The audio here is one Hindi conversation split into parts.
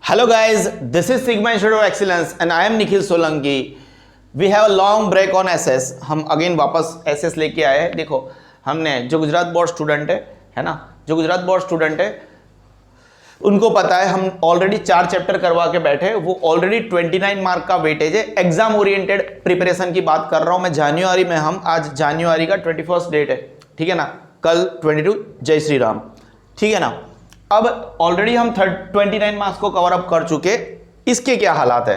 Hello guys, this is Sigma Institute of Excellence and I am Nikhil Solanki. We have a long break on SS. हम अगेन वापस SS लेके आए हैं। देखो हमने जो गुजरात बोर्ड स्टूडेंट है ना, जो गुजरात बोर्ड स्टूडेंट है उनको पता है हम ऑलरेडी 4 चैप्टर करवा के बैठे। वो ऑलरेडी 29 मार्क का वेटेज है। एग्जाम ओरिएंटेड प्रिपरेशन की बात कर रहा हूं मैं। जनवरी में हम आज जनवरी का 21 डेट है, ठीक है ना, कल 22 जय श्री राम, ठीक है ना। अब ऑलरेडी हम 29 मार्क्स को कवर अप कर चुके। इसके क्या हालात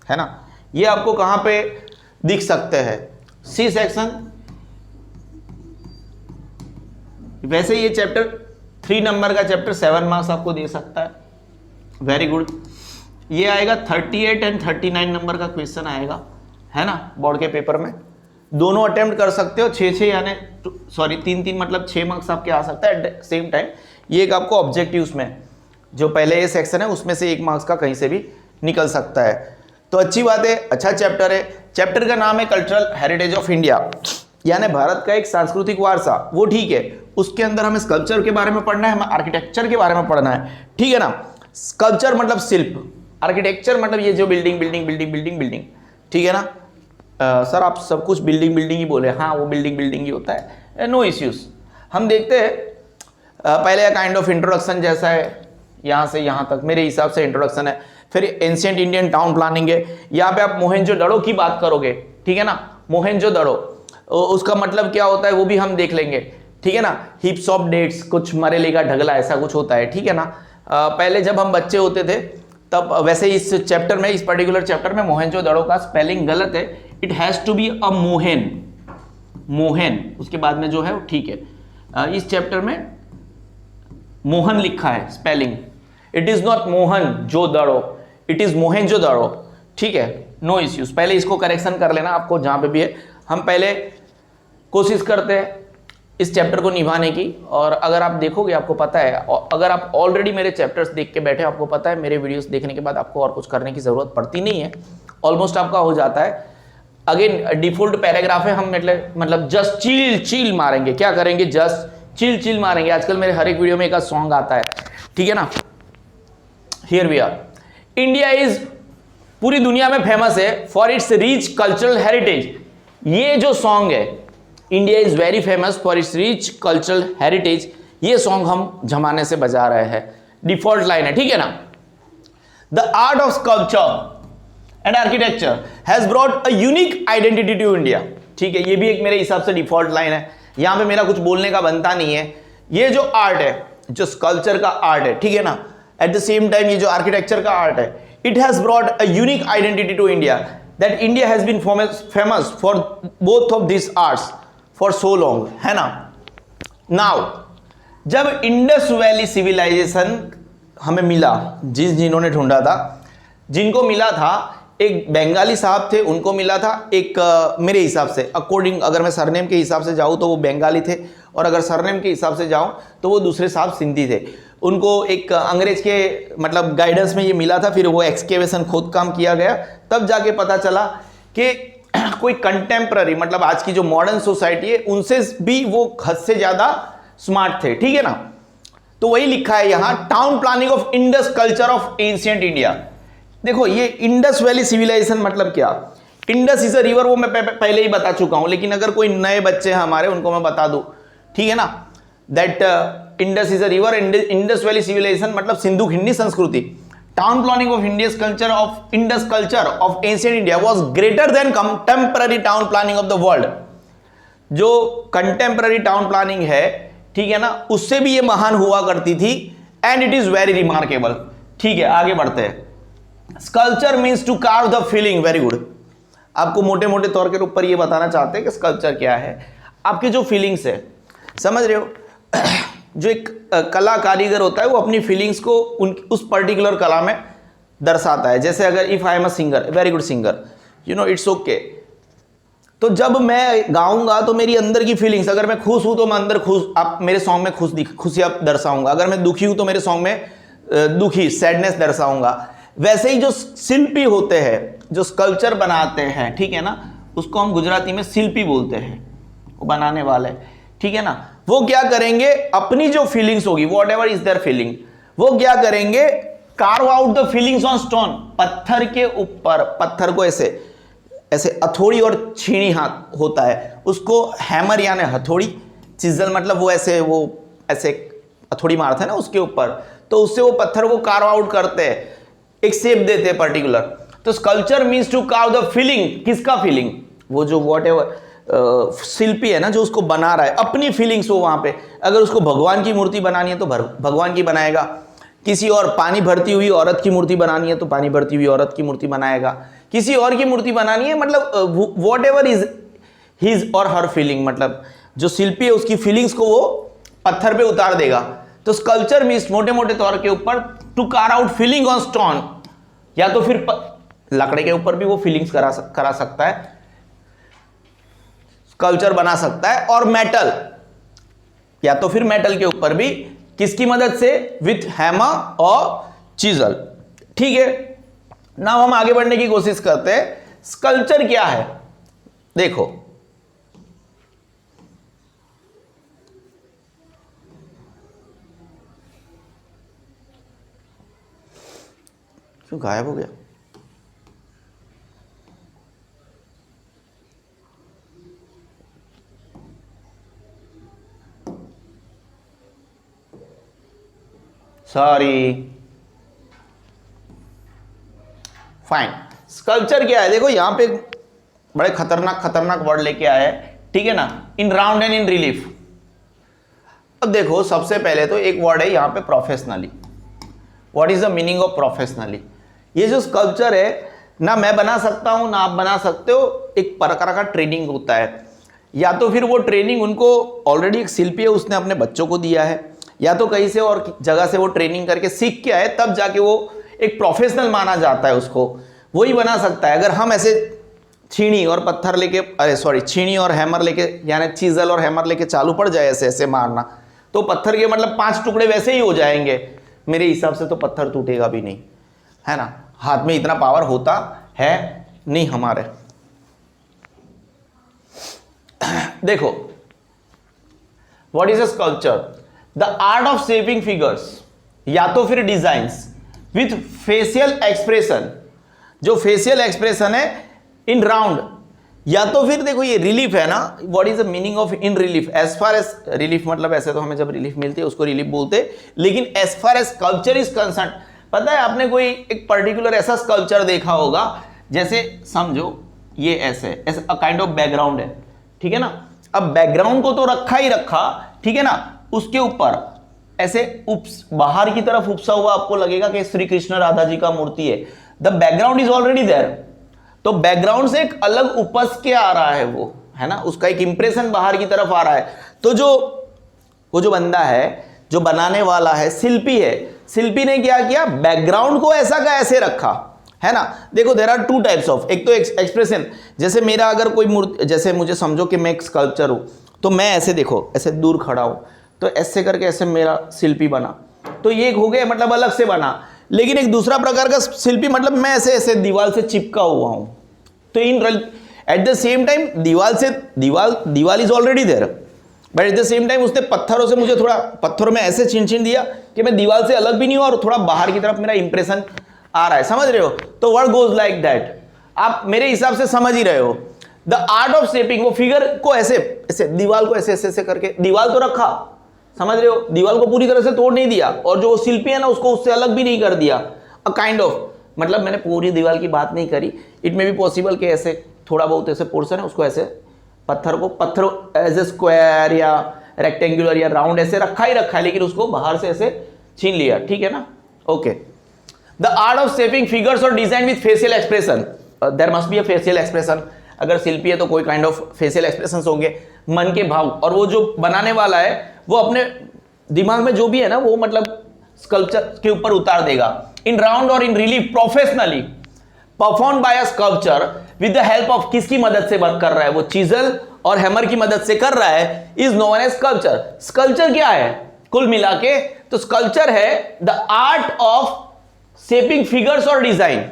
है ना, ये आपको कहां पे दिख सकते हैं, सी सेक्शन। वैसे ये चैप्टर 3 नंबर का चैप्टर 7 मार्क्स आपको दे सकता है, वेरी गुड। ये आएगा 38 एंड 39 नंबर का क्वेश्चन आएगा, है ना, बोर्ड के पेपर में। दोनों अटेम्प्ट कर सकते हो, 6-6 यानी सॉरी 3-3 मतलब 6 मार्क्स आपके आ सकता है एट सेम टाइम। ये एक आपको ऑब्जेक्टिव्स में जो पहले ये सेक्शन है उसमें से 1 मार्क्स का कहीं से भी निकल सकता है, तो अच्छी बात है, अच्छा चैप्टर है। चैप्टर का नाम है कल्चरल हेरिटेज ऑफ इंडिया, यानी भारत का एक सांस्कृतिक वारसा, वो ठीक है। उसके अंदर हमें स्कल्पचर के बारे में पढ़ना है, हमें आर्किटेक्चर के बारे में पढ़ना है, ठीक है ना। स्कल्पचर मतलब शिल्प, आर्किटेक्चर मतलब ये जो बिल्डिंग, ठीक है ना। सर आप सब कुछ बिल्डिंग ही बोले, हाँ वो बिल्डिंग ही होता है, नो इश्यूज। हम देखते हैं पहले काइंड ऑफ इंट्रोडक्शन जैसा है, यहाँ से यहाँ तक मेरे हिसाब से इंट्रोडक्शन है। फिर एंशिएंट इंडियन टाउन प्लानिंग है। यहाँ पे आप मोहनजोदड़ो की बात करोगे, ठीक है ना। मोहनजोदड़ो उसका मतलब क्या होता है वो भी हम देख लेंगे, ठीक है ना। हिप्स ऑफ डेट्स, कुछ मरेली का ढगला, ऐसा कुछ होता है, ठीक है ना। पहले जब हम बच्चे होते थे तब, वैसे इस चैप्टर में, इस पर्टिकुलर चैप्टर में मोहनजोदड़ो का स्पेलिंग गलत है। It has to be a Mohan, उसके बाद में जो है वो ठीक है। इस चैप्टर में मोहन लिखा है spelling, it is not Mohan जो दड़ो, इट इज मोहनजोदड़ो, ठीक है, नो इश्यूज। पहले इसको करेक्शन कर लेना आपको जहां पे भी है। हम पहले कोशिश करते हैं इस चैप्टर को निभाने की, और अगर आप देखोगे आपको पता है, अगर आप ऑलरेडी मेरे चैप्टर्स देख के बैठे आपको पता है मेरे वीडियोस देखने के बाद आपको और कुछ करने की जरूरत पड़ती नहीं है, ऑलमोस्ट आपका हो जाता है। अगेन डिफॉल्ट पैराग्राफ है, हम मतलब जस्ट चिल मारेंगे, क्या करेंगे, जस्ट चिल मारेंगे। आजकल मेरे हर एक वीडियो में एक सॉन्ग आता है, ठीक है ना। Here we are. India is पूरी दुनिया में फेमस है for its rich cultural heritage. ये जो सॉन्ग है, India is very famous for its rich cultural heritage, ये सॉन्ग हम जमाने से बजा रहे हैं, डिफॉल्ट लाइन है, ठीक है ना। The art of sculpture and architecture has brought a unique identity to India, ठीक है। ये भी एक मेरे हिसाब से डिफॉल्ट लाइन है, यहां पे मेरा कुछ बोलने का बनता नहीं है। ये जो आर्ट है, जो स्कल्पचर का आर्ट है, ठीक है ना, एट द सेम टाइम ये जो आर्किटेक्चर का आर्ट है, it has brought a unique identity to India, that India has been famous for both of this arts for so long, है ना। नाउ जब इंडस वैली सिविलाइजेशन हमें मिला, जिन्होंने ढूंढा था, जिनको मिला था, एक बंगाली साहब थे, उनको मिला था। एक मेरे हिसाब से अकॉर्डिंग, अगर मैं सरनेम के हिसाब से जाऊँ तो वो बंगाली थे, और अगर सरनेम के हिसाब से जाऊँ तो वो दूसरे साहब सिंधी थे। उनको एक अंग्रेज के मतलब गाइडेंस में ये मिला था, फिर वो एक्सकेवेशन खोद काम किया गया, तब जाके पता चला कि कोई कंटेम्प्ररी मतलब आज की जो मॉडर्न सोसाइटी है उनसे भी वो हद से ज़्यादा स्मार्ट थे, ठीक है ना। तो वही लिखा है यहाँ, town planning of Indus culture of ancient India. देखो ये इंडस वैली सिविलाइजेशन मतलब क्या, इंडस इज अ रिवर, वो मैं पहले ही बता चुका हूं, लेकिन अगर कोई नए बच्चे हैं हमारे उनको मैं बता दूं, ठीक है ना, that Indus is a river, Indus valley civilisation मतलब सिंधु खिंडी संस्कृति। Town planning of Indus culture of ancient India was greater than contemporary town planning of the world. जो कंटेम्पररी टाउन प्लानिंग है, ठीक है ना, उससे भी ये महान हुआ करती थी, and it is very remarkable, ठीक है। आगे बढ़ते हैं। Sculpture means to carve the feeling, very good. आपको मोटे मोटे तौर के ऊपर ये बताना चाहते हैं कि स्कल्पचर क्या है। आपकी जो फीलिंग्स है, समझ रहे हो, जो एक कला कारीगर होता है वो अपनी फीलिंग्स को उस पर्टिकुलर कला में दर्शाता है। जैसे अगर if I am a singer, very good singer, you know, it's okay, तो जब मैं गाऊंगा तो मेरी अंदर की फीलिंग्स, अगर मैं खुश हूं तो मैं अंदर खुश, आप मेरे सॉन्ग में खुशियां दर्शाऊंगा। अगर मैं दुखी हूं तो मेरे सॉन्ग में दुखी, सैडनेस दर्शाऊंगा। वैसे ही जो शिल्पी होते हैं, जो स्कल्पचर बनाते हैं, ठीक है ना, उसको हम गुजराती में शिल्पी बोलते हैं, वो बनाने वाले, ठीक है ना। वो क्या करेंगे, अपनी जो फीलिंग्स होगी, whatever is their feeling, वो क्या करेंगे, carve out the feelings on stone, पत्थर के ऊपर, पत्थर को ऐसे ऐसे हथौड़ी और छीनी हाथ होता है, उसको हैमर यानी हथौड़ी, चिजल मतलब वो ऐसे हथौड़ी मारते हैं ना उसके ऊपर, तो उससे वो पत्थर को कार्व आउट करते हैं, एक शेप देते हैं पर्टिकुलर। तो sculpture means to carve the feeling, किसका फीलिंग, वो जो वॉट एवर शिल्पी है ना जो उसको बना रहा है, अपनी फीलिंग्स वो वहां पे, अगर उसको भगवान की मूर्ति बनानी है तो भगवान की बनाएगा, किसी और पानी भरती हुई औरत की मूर्ति बनानी है तो पानी भरती हुई औरत की मूर्ति बनाएगा, किसी और की मूर्ति बनानी है, मतलब वॉट एवर इज हिज और हर फीलिंग, मतलब जो शिल्पी है उसकी फीलिंग्स को वो पत्थर पे उतार देगा। तो स्कल्पचर मीन्स मोटे मोटे तौर के ऊपर to carve out feeling on stone, या तो फिर लकड़े के ऊपर भी वो फीलिंग्स करा सकता है, स्कल्पचर बना सकता है, और मेटल, या तो फिर मेटल के ऊपर भी, किसकी मदद से, विथ हैमर और चिजल। ठीक है, नाउ हम आगे बढ़ने की कोशिश करते हैं। स्कल्पचर क्या है, देखो क्यों गायब हो गया, सॉरी, फाइन। स्कल्पचर क्या है, देखो यहां पे बड़े खतरनाक वर्ड लेके आए हैं, ठीक है ना, in round and in relief. अब देखो सबसे पहले तो एक वर्ड है यहां पे professionally. What is the meaning of professionally? ये जो स्कल्पचर है ना मैं बना सकता हूं ना आप बना सकते हो, एक प्रकार का ट्रेनिंग होता है, या तो फिर वो ट्रेनिंग उनको ऑलरेडी एक शिल्पी है उसने अपने बच्चों को दिया है, या तो कहीं से और जगह से वो ट्रेनिंग करके सीख के आए, तब जाके वो एक प्रोफेशनल माना जाता है, उसको वही बना सकता है। अगर हम ऐसे छीनी और पत्थर लेके, अरे सॉरी, छीनी और हैमर लेके, यानी चीजल और हैमर लेके चालू पड़ जाए ऐसे ऐसे मारना, तो पत्थर के मतलब 5 टुकड़े वैसे ही हो जाएंगे, मेरे हिसाब से तो पत्थर टूटेगा भी नहीं, है ना, हाथ में इतना पावर होता है नहीं हमारे। देखो what is a sculpture, the art of shaping figures, या तो फिर डिजाइंस विथ फेशियल एक्सप्रेशन, जो फेशियल एक्सप्रेशन है इन राउंड, या तो फिर देखो ये रिलीफ है ना, what is the meaning of in relief, as far as relief मतलब ऐसे तो हमें जब रिलीफ मिलती है उसको रिलीफ बोलते, लेकिन as far as sculpture is concern, पता है आपने कोई एक पर्टिकुलर ऐसा स्कल्पचर देखा होगा, जैसे समझो ये ऐसे ऐसे काइंड ऑफ बैकग्राउंड है, ठीक है ना, अब बैकग्राउंड को तो रखा ही रखा, ठीक है ना, उसके ऊपर ऐसे बाहर की तरफ उपसा हुआ आपको लगेगा कि श्री कृष्ण राधा जी का मूर्ति है, the background is already there, तो बैकग्राउंड से एक अलग उपस के आ रहा है वो, है ना, उसका एक इंप्रेशन बाहर की तरफ आ रहा है। तो वो जो बंदा है, जो बनाने वाला है, शिल्पी है, शिल्पी ने क्या किया, बैकग्राउंड को ऐसा का ऐसे रखा, है ना। देखो देयर आर 2 टाइप्स ऑफ, एक तो एक्सप्रेशन, जैसे मेरा अगर कोई मूर्ति, जैसे मुझे समझो कि मैं एक स्कल्पचर हूं, तो मैं ऐसे देखो ऐसे दूर खड़ा हूं, तो ऐसे करके ऐसे मेरा शिल्पी बना, तो ये एक हो गया, मतलब अलग से बना। लेकिन एक दूसरा प्रकार का शिल्पी मतलब मैं ऐसे ऐसे दीवार से चिपका हुआ हूं, तो in at the same time दीवार is already there, but at the same time उसने पत्थरों से मुझे थोड़ा पत्थरों में ऐसे छीन दिया कि मैं दीवार से अलग भी नहीं हूं और थोड़ा बाहर की तरफ मेरा इंप्रेशन आ रहा है, समझ रहे हो। तो वर्ड गोज लाइक दैट, आप मेरे हिसाब से समझ ही रहे हो। द आर्ट ऑफ शेपिंग, वो फिगर को ऐसे ऐसे दीवार को ऐसे ऐसे करके, दीवार तो रखा, समझ रहे हो, दीवार को पूरी तरह से तोड़ नहीं दिया, और जो शिल्पी है ना उसको उससे अलग भी नहीं कर दिया, अ काइंड ऑफ, मतलब मैंने पूरी दीवार की बात नहीं करी, इट मे बी पॉसिबल कि ऐसे थोड़ा बहुत ऐसे पोर्शन है उसको ऐसे पत्थर एज ए स्क्वायर या रेक्टेंगुलर या राउंड ऐसे रखा ही रखा है, लेकिन उसको बाहर से ऐसे छीन लिया, ठीक है ना, okay. The art of shaping figures और design with facial expression, there must be a facial expression, अगर शिल्पी है तो कोई काइंड ऑफ फेशियल एक्सप्रेशंस होंगे, मन के भाव, और वो जो बनाने वाला है वो अपने दिमाग में जो भी है ना वो मतलब स्कल्पचर के ऊपर उतार देगा। इन राउंड और in relief professionally perform by a sculpture with the help of, किसकी मदद से वर्क कर रहा है वो, चीजल और हैमर की मदद से कर रहा है, is known as sculpture. Sculpture क्या है कुल मिला के, तो स्कल्पचर है the art of shaping figures और डिजाइन,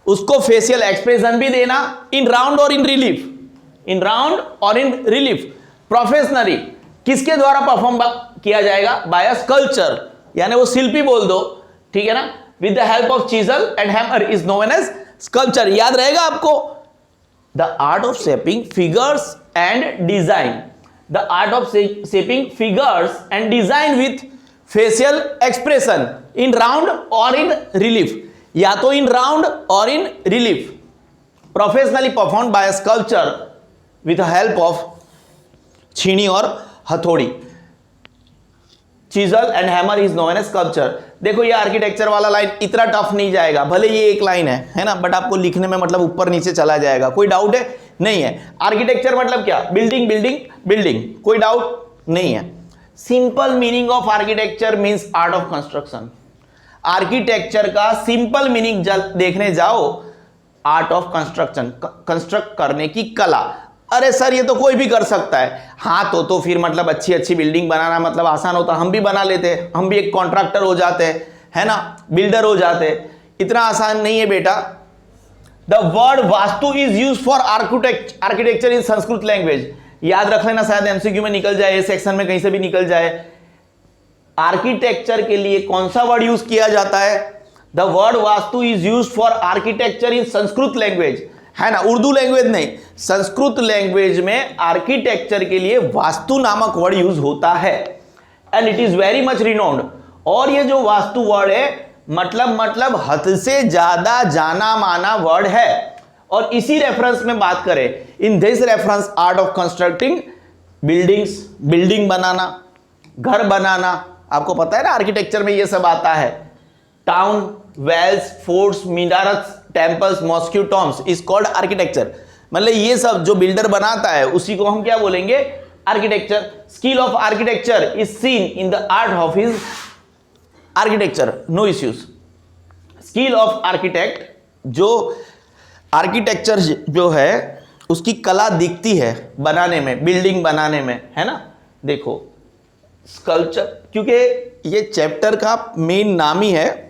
उसको फेशियल एक्सप्रेशन भी देना इन राउंड और इन रिलीफ, इन राउंड और इन रिलीफ प्रोफेशनली, किसके द्वारा परफॉर्म किया जाएगा, बाय अ स्कल्पचर, यानी वो शिल्पी बोल दो, ठीक है ना, with the help of chisel and hammer is known as sculpture. याद रहेगा आपको, the art of shaping figures and design, the art of shaping figures and design with facial expression in round और इन रिलीफ, या तो इन राउंड और in relief, professionally performed by sculpture with help of छीनी और हथौड़ी। Chisel and hammer is known as sculpture. देखो ये आर्किटेक्चर वाला लाइन इतना टफ नहीं जाएगा, भले ये एक लाइन है ना, बट आपको लिखने में मतलब ऊपर नीचे चला जाएगा। कोई डाउट है? नहीं है। आर्किटेक्चर मतलब क्या? बिल्डिंग बिल्डिंग बिल्डिंग, कोई डाउट नहीं है। Simple meaning of architecture means art of construction. Architecture का सिंपल मीनिंग देखने जाओ, आर्ट ऑफ कंस्ट्रक्शन, कंस्ट्रक्ट करने की कला। अरे सर ये तो कोई भी कर सकता है। हाँ तो फिर मतलब अच्छी अच्छी बिल्डिंग बनाना मतलब आसान होता, हम भी बना लेते, हम भी एक कॉन्ट्रैक्टर हो जाते, है ना, बिल्डर हो जाते। इतना आसान नहीं है बेटा। The word vastu is use for architecture in Sanskrit language. याद रख लेना, शायद एमसीक्यू में निकल जाए, सेक्शन में कहीं से भी निकल जाए। आर्किटेक्चर के लिए कौन सा वर्ड यूज किया जाता है? The word vastu is use for architecture in Sanskrit language, है ना, उर्दू लैंग्वेज नहीं, संस्कृत लैंग्वेज में आर्किटेक्चर के लिए वास्तु नामक वर्ड यूज होता है and it is very much renowned. और ये जो वास्तु वर्ड है मतलब हद से ज्यादा जाना माना वर्ड है। और इसी रेफरेंस में बात करें, in this reference art of constructing buildings, building बनाना, घर बनाना, आपको पता है ना आर्किटेक्चर में ये सब आता है। Town, wells, forts, minarets, temples, mosque, tombs is called architecture. मतलब ये सब जो बिल्डर बनाता है उसी को हम क्या बोलेंगे? Architecture. Skill of architecture is seen in the art of his architecture, no issues. Skill of architect, जो आर्किटेक्चर जो है उसकी कला दिखती है बनाने में, बिल्डिंग बनाने में, है ना। देखो स्कल्पचर, क्योंकि ये चैप्टर का मेन नाम ही है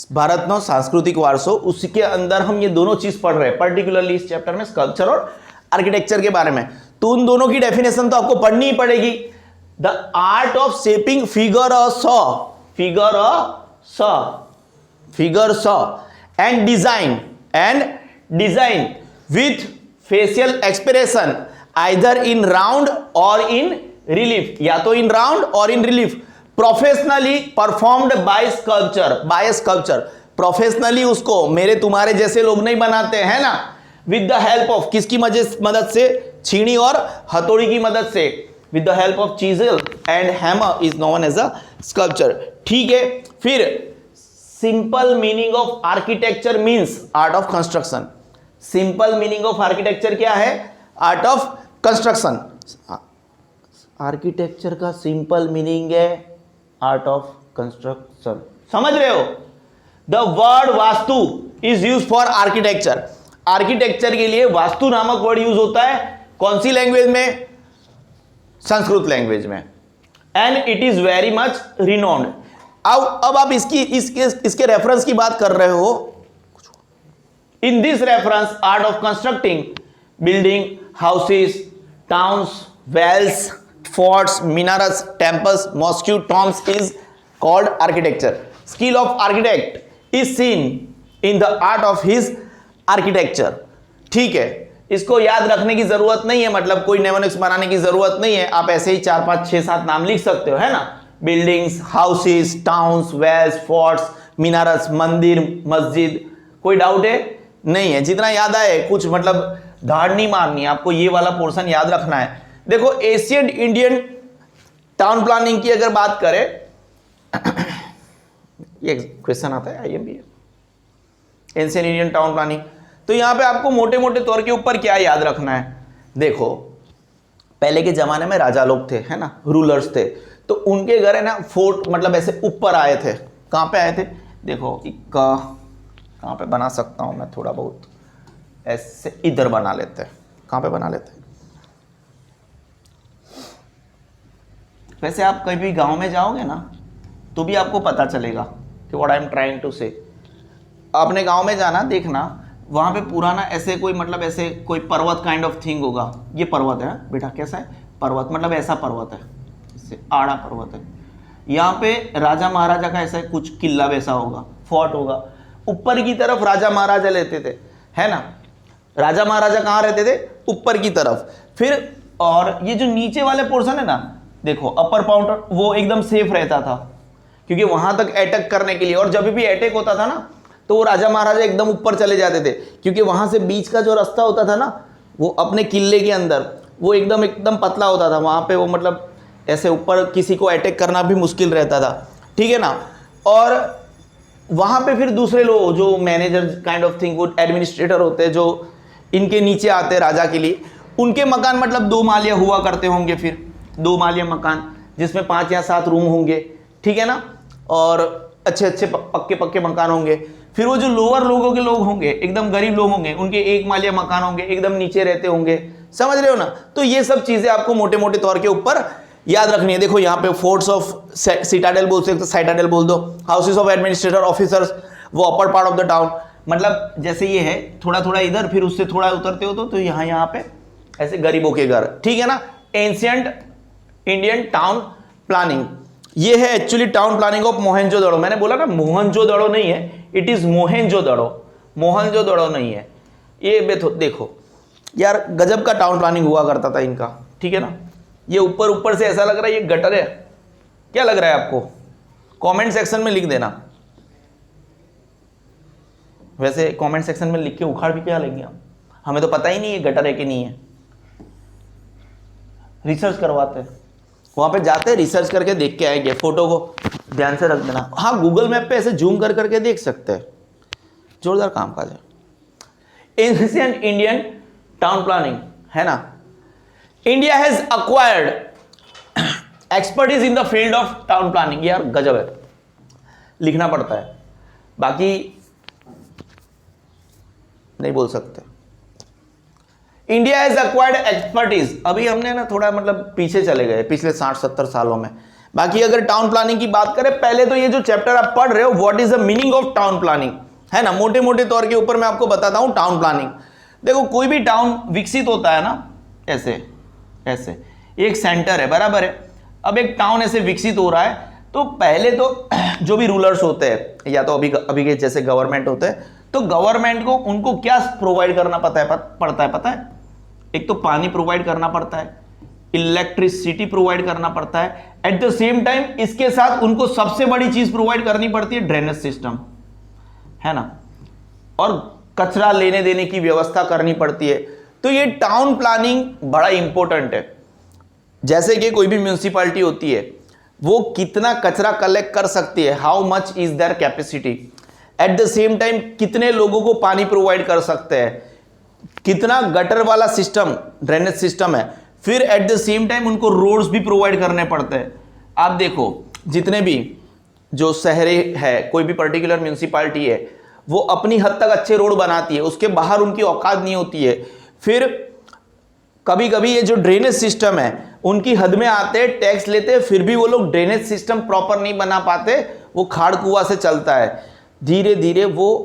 भारतनो सांस्कृतिक वारसो, उसके अंदर हम ये दोनों चीज पढ़ रहे हैं, पर्टिकुलरली इस चैप्टर में स्कल्पचर और आर्किटेक्चर के बारे में। तो उन दोनों की डेफिनेशन तो आपको पढ़नी ही पड़ेगी। The art of shaping figure and design with facial expression either in round और इन रिलीफ, या तो इन राउंड और in relief, professionally performed by sculpture. Professionally उसको मेरे तुम्हारे जैसे लोग नहीं बनाते हैं ना, विद द हेल्प ऑफ, किसकी मदद से? छीनी और हथौड़ी की मदद से, with the help of chisel and hammer is known as a sculpture. ठीक है, फिर simple meaning of architecture means art of construction. Simple meaning of architecture क्या है? Art of construction. आर्किटेक्चर का सिंपल मीनिंग है आर्ट ऑफ कंस्ट्रक्शन, समझ रहे हो? The word vastu is use for architecture. Architecture के लिए वास्तु नामक वर्ड यूज होता है, कौन सी लैंग्वेज में? संस्कृत लैंग्वेज में, and it is very much renowned. अब आप इसके रेफरेंस की बात कर रहे हो। In this reference art of constructing building, houses, towns, wells, forts, minarets, temples, mosque, tombs is called architecture. Skill of architect is seen in the art of his architecture. ठीक है, इसको याद रखने की जरूरत नहीं है, मतलब कोई नेमोनिक्स बनाने की जरूरत नहीं है। आप ऐसे ही 4, 5, 6, 7 नाम लिख सकते हो, है ना। Buildings, houses, towns, wells, forts, minarets, मंदिर, मस्जिद। कोई डाउट है? नहीं है। जितना याद आए, कुछ मतलब धाड़ नहीं मारनी, आपको ये वाला पोर्शन याद रखना है। देखो एशियंट इंडियन टाउन प्लानिंग की अगर बात करें, ये क्वेश्चन आता है IMP, ancient Indian town planning, तो यहां पे आपको मोटे मोटे तौर के ऊपर क्या याद रखना है? देखो पहले के जमाने में राजा लोग थे, है ना, रूलर्स थे, तो उनके घर है ना फोर्ट, मतलब ऐसे ऊपर आए थे। कहां पे आए थे? देखो कहां पे बना सकता हूं मैं, थोड़ा बहुत ऐसे इधर बना लेते हैं। कहां पे बना लेते हैं? वैसे आप कहीं भी गांव में जाओगे ना तो भी आपको पता चलेगा कि what I am trying to say. अपने गांव में जाना, देखना वहां पे पुराना ऐसे कोई, मतलब ऐसे कोई पर्वत काइंड ऑफ थिंग होगा। ये पर्वत है बेटा, कैसा है? पर्वत मतलब ऐसा पर्वत है, इससे आड़ा पर्वत है। यहाँ पे राजा महाराजा का ऐसा कुछ किला वैसा होगा, फोर्ट होगा, ऊपर की तरफ राजा महाराजा लेते थे, है ना। राजा महाराजा कहाँ रहते थे? ऊपर की तरफ। फिर और ये जो नीचे वाले पोर्शन है ना, देखो अपर पाउंडर, वो एकदम सेफ रहता था क्योंकि वहां तक अटैक करने के लिए, और जब भी अटैक होता था ना तो वो राजा महाराजा एकदम ऊपर चले जाते थे क्योंकि वहां से बीच का जो रास्ता होता था ना वो अपने किले के अंदर वो एकदम पतला होता था, वहां पे वो मतलब ऐसे ऊपर किसी को अटैक करना भी मुश्किल रहता था, ठीक है ना। और वहां पे फिर दूसरे लोग जो मैनेजर काइंड ऑफ थिंग, वो एडमिनिस्ट्रेटर होते हैं जो इनके नीचे आते हैं राजा के लिए, उनके मकान मतलब 2 मालिया हुआ करते होंगे, फिर 2 मालिया मकान जिसमें 5 या 7 रूम होंगे, ठीक है ना, और अच्छे अच्छे पक्के मकान होंगे। फिर वो जो लोअर लोगों के लोग होंगे, एकदम गरीब लोग होंगे, उनके 1 मालिया मकान होंगे, एकदम नीचे रहते होंगे, समझ रहे हो ना। तो ये सब चीजें आपको मोटे मोटे तौर के ऊपर याद रखनी है। देखो यहाँ पे फोर्ट्स ऑफ सिटाडेल बोल सकते, साइटाडेल बोल दो, हाउसेस ऑफ एडमिनिस्ट्रेटर ऑफिसर्स, वो अपर पार्ट ऑफ द टाउन, मतलब जैसे ये है थोड़ा थोड़ा इधर, फिर उससे थोड़ा उतरते हो तो यहाँ पे ऐसे गरीबों के घर, ठीक है ना। एंशिएंट इंडियन टाउन प्लानिंग, ये है actually town planning of Mohenjodaro. मैंने बोला ना मोहनजोदड़ो नहीं है, इट इज मोहनजोदड़ो, मोहनजोदड़ो नहीं है ये। देखो यार गजब का टाउन प्लानिंग हुआ करता था इनका, ठीक है ना। ये ऊपर से ऐसा लग रहा है ये गटर है, क्या लग रहा है आपको? कमेंट सेक्शन में लिख देना। वैसे कमेंट सेक्शन में लिख के उखाड़ भी क्या लेंगे हमें तो पता ही नहीं है गटर है कि नहीं है। रिसर्च करवाते हैं, वहां पे जाते हैं, रिसर्च करके देख के आएंगे, फोटो को ध्यान से रख देना। हाँ गूगल मैप पे ऐसे जूम कर करके देख सकते हैं, जोरदार काम काज है। एंशिएंट इंडियन टाउन प्लानिंग, है ना। India has acquired expertise in the field of town planning. यार गजब है, लिखना पड़ता है, बाकी नहीं बोल सकते। इंडिया हैज अक्वायर्ड एक्सपर्टीज, अभी हमने ना थोड़ा मतलब पीछे चले गए पिछले 60-70 सालों में। बाकी अगर टाउन प्लानिंग की बात करें, पहले तो ये जो चैप्टर आप पढ़ रहे हो, what is the meaning of town planning, है ना, मोटे मोटे तौर के ऊपर मैं आपको बताता हूं टाउन प्लानिंग। देखो कोई भी टाउन विकसित होता है ना, ऐसे ऐसे एक सेंटर है, बराबर है। अब एक टाउन ऐसे विकसित हो रहा है तो पहले तो जो भी रूलर्स होते हैं या तो अभी के जैसे गवर्नमेंट होते हैं, तो गवर्नमेंट को उनको क्या प्रोवाइड करना पड़ता है? एक तो पानी प्रोवाइड करना पड़ता है, इलेक्ट्रिसिटी प्रोवाइड करना पड़ता है, एट द सेम टाइम इसके साथ उनको सबसे बड़ी चीज प्रोवाइड करनी पड़ती है ड्रेनेज सिस्टम, है ना, और कचरा लेने देने की व्यवस्था करनी पड़ती है। तो ये टाउन प्लानिंग बड़ा इंपॉर्टेंट है। जैसे कि कोई भी म्यूनिसिपैलिटी होती है, वो कितना कचरा कलेक्ट कर सकती है, how much is their capacity, eight the same time कितने लोगों को पानी प्रोवाइड कर सकते हैं, कितना गटर वाला सिस्टम ड्रेनेज सिस्टम है, फिर एट द सेम टाइम उनको रोड्स भी प्रोवाइड करने पड़ते हैं। आप देखो जितने भी जो शहरे है, कोई भी पर्टिकुलर म्यूनिसिपैलिटी है, वो अपनी हद तक अच्छे रोड बनाती है, उसके बाहर उनकी औकात नहीं होती है। फिर कभी कभी ये जो ड्रेनेज सिस्टम है उनकी हद में आते हैं, टैक्स लेते हैं, फिर भी वो लोग ड्रेनेज सिस्टम प्रॉपर नहीं बना पाते, वो खाड़ कुआं से चलता है। धीरे धीरे वो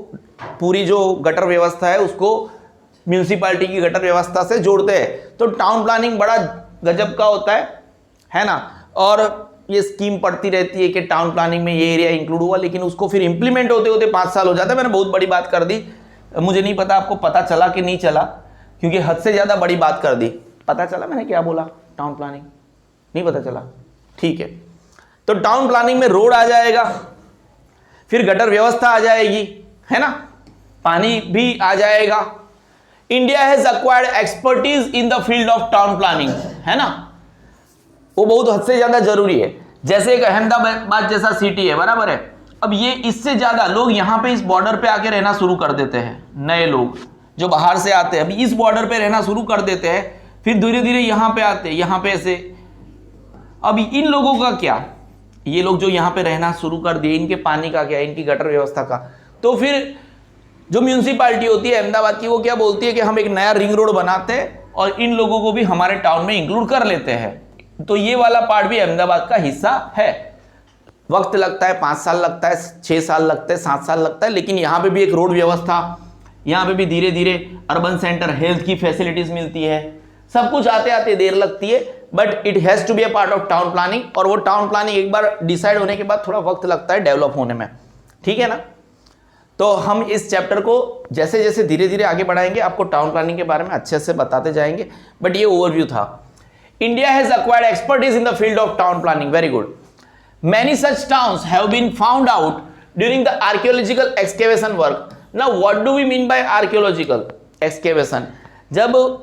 पूरी जो गटर व्यवस्था है उसको म्यूनिसिपैलिटी की गटर व्यवस्था से जोड़ते हैं। तो टाउन प्लानिंग बड़ा गजब का होता है ना। और ये स्कीम पड़ती रहती है कि टाउन प्लानिंग में ये एरिया इंक्लूड हुआ, लेकिन उसको फिर इंप्लीमेंट होते होते 5 साल हो जाते हैं। मैंने बहुत बड़ी बात कर दी, मुझे नहीं पता आपको पता चला कि नहीं चला, क्योंकि हद से ज़्यादा बड़ी बात कर दी। पता चला मैंने क्या बोला? टाउन प्लानिंग नहीं पता चला, ठीक है। तो टाउन प्लानिंग में रोड आ जाएगा, फिर गटर व्यवस्था आ जाएगी, है ना, पानी भी आ जाएगा। India has acquired expertise in the field of town planning, है ना, वो बहुत हद से ज्यादा जरूरी है। जैसे एक अहमदाबाद जैसा सिटी है, बराबर है, अब ये इससे ज्यादा लोग यहाँ पे इस बॉर्डर पे आके रहना शुरू कर देते हैं। नए लोग जो बाहर से आते हैं अभी इस बॉर्डर पे रहना शुरू कर देते हैं, फिर धीरे धीरे यहाँ पे आते हैं, यहाँ पे ऐसे। अब इन लोगों का क्या, ये लोग जो यहाँ पे रहना शुरू कर दिए, इनके पानी का क्या, इनकी गटर व्यवस्था का। तो फिर जो म्यूनिसिपैलिटी होती है अहमदाबाद की, वो क्या बोलती है कि हम एक नया रिंग रोड बनाते हैं और इन लोगों को भी हमारे टाउन में इंक्लूड कर लेते हैं। तो ये वाला पार्ट भी अहमदाबाद का हिस्सा है। वक्त लगता है, 5 साल लगता है, 6 साल लगता है, 7 साल लगता है, लेकिन यहाँ पे भी एक रोड व्यवस्था, यहाँ पे भी धीरे धीरे अर्बन सेंटर, हेल्थ की फैसिलिटीज मिलती है, सब कुछ आते आते देर लगती है, but it has to be a part of town planning, और वो टाउन प्लानिंग एक बार डिसाइड होने के बाद थोड़ा वक्त लगता है डेवलप होने में, ठीक है ना। तो हम इस चैप्टर को जैसे जैसे धीरे धीरे आगे बढ़ाएंगे, आपको टाउन प्लानिंग के बारे में अच्छे से बताते जाएंगे, बट ये ओवरव्यू था। India has acquired expertise in the field of town planning, very good. Many such towns have been found out during the archaeological excavation work. Now what do we mean by archaeological excavation? जब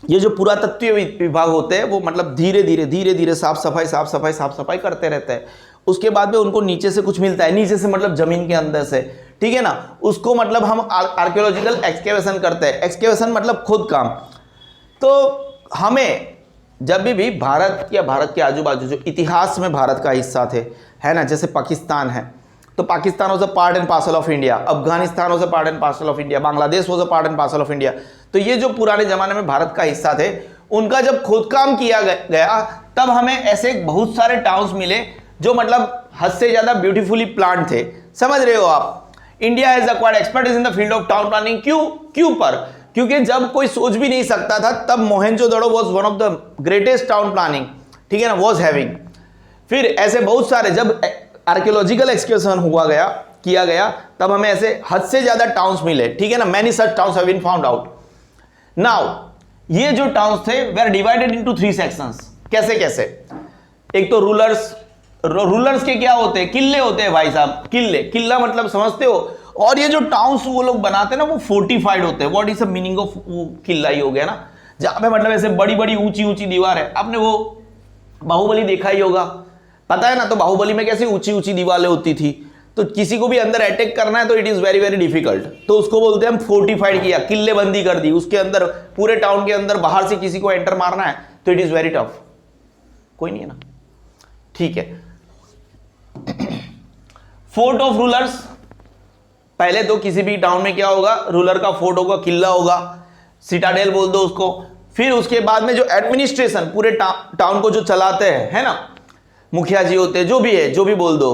ये जो पुरातत्व विभाग होते हैं वो मतलब धीरे धीरे साफ सफाई करते रहते हैं, उसके बाद में उनको नीचे से कुछ मिलता है, नीचे से मतलब जमीन के अंदर से, ठीक है ना, उसको मतलब हम आर्कियोलॉजिकल एक्सकेवेशन करते हैं। एक्सकेवेशन मतलब खुद काम। तो हमें जब भी भारत या भारत के आजू बाजू जो इतिहास में भारत का हिस्सा थे, है ना, जैसे पाकिस्तान है तो Pakistan was a part and parcel of India, Afghanistan was a part and parcel of India, Bangladesh was a part and parcel of India. तो ये जो पुराने जमाने में भारत का हिस्सा थे, उनका जब खुद काम किया गया तब हमें ऐसे बहुत सारे टाउन्स मिले जो मतलब हद से ज्यादा ब्यूटीफुली प्लान थे। समझ रहे हो आप? India has acquired expertise in the field of town planning. क्यों पर? क्योंकि जब कोई सोच भी नहीं सकता था तब Mohenjodaro was one of the greatest town planning, ठीक है ना, वाज हैविंग। फिर ऐसे बहुत सारे जब आर्कियोलॉजिकल एक्सकेवेशन किया गया तब हमें ऐसे हद से ज्यादा टाउन्स मिले, ठीक है ना, many such towns have been found out. Now ये जो टाउन्स थे वे आर डिवाइडेड इनटू 3 सेक्शंस। कैसे कैसे? एक तो रूलर्स के क्या होते हैं? किले होते हैं भाई साहब, किला मतलब समझते हो। और ये जो टाउन्स वो लोग बनाते हैं ना वो फोर्टिफाइड होते हैं। What is the meaning of किला ही हो गया ना, जहां पे मतलब ऐसे बड़ी बड़ी ऊंची दीवार है। आपने वो बाहुबली देखा ही होगा, पता है ना, तो बाहुबली में कैसे ऊंची दीवारें होती थी, तो किसी को भी अंदर अटैक करना है तो it is very very difficult, तो उसको बोलते हैं हम फोर्टिफाइड किया, किलेबंदी कर दी उसके अंदर, पूरे टाउन के अंदर बाहर से किसी को एंटर मारना है तो इट इज वेरी टफ। कोई नहीं है ना, ठीक है। फोर्ट ऑफ रूलर्स, पहले तो किसी भी टाउन में क्या होगा, रूलर का फोर्ट होगा, किला होगा, सिटाडेल बोल दो उसको। फिर उसके बाद में जो एडमिनिस्ट्रेशन पूरे टाउन को जो चलाते हैं, है ना, मुखिया जी होते हैं, जो भी है, जो भी बोल दो,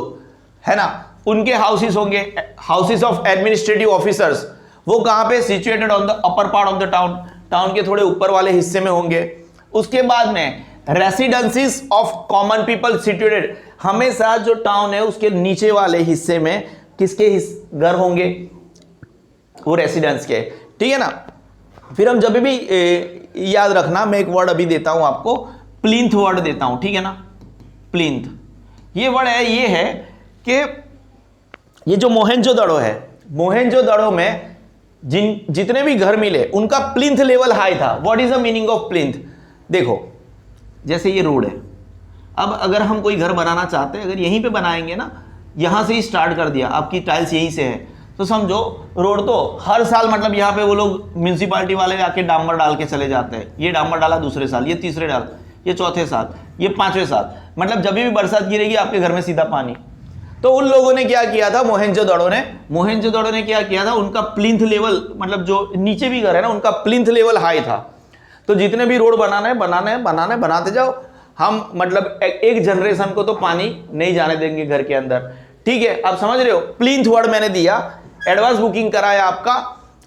है ना, उनके हाउसेस होंगे, हाउसेस ऑफ एडमिनिस्ट्रेटिव ऑफिसर्स। वो कहां पे? Situated on the upper part of the town, town के थोड़े ऊपर वाले हिस्से में होंगे। उसके बाद में residencies of common people situated, हमेशा जो टाउन है उसके नीचे वाले हिस्से में किसके घर होंगे? वो रेसिडेंस के, ठीक है ना। फिर हम जब भी याद रखना, मैं एक वर्ड अभी देता हूं आपको, प्लिंथ वर्ड देता हूं, ठीक है ना, प्लिंथ। ये वर्ड है, ये है कि ये जो मोहेंजोदड़ो है, मोहेंजोदड़ो में जितने भी घर मिले उनका प्लिंथ लेवल हाई था। What is the meaning of plinth? देखो जैसे ये रोड है, अब अगर हम कोई घर बनाना चाहते हैं, अगर यहीं पे बनाएंगे ना, यहां से ही स्टार्ट कर दिया, आपकी टाइल्स यहीं से है, तो समझो रोड तो हर साल मतलब यहाँ पे वो लोग म्यूनसिपालिटी वाले आके डांबर डाल के चले जाते हैं। ये डांबर डाला दूसरे साल, ये तीसरे साल, ये चौथे साल, ये 5वें साल, मतलब जब भी बरसात गिरेगी आपके घर में सीधा पानी। तो उन लोगों ने क्या किया था, मोहेंजोदड़ो ने क्या किया था, उनका प्लिंथ लेवल, मतलब जो नीचे भी घर है ना, उनका प्लिंथ लेवल हाई था। तो जितने भी रोड बनाते जाओ, हम मतलब एक जनरेशन को तो पानी नहीं जाने देंगे घर के अंदर, ठीक है। आप समझ रहे हो? प्लिंथ वर्ड मैंने दिया, एडवांस बुकिंग कराया आपका।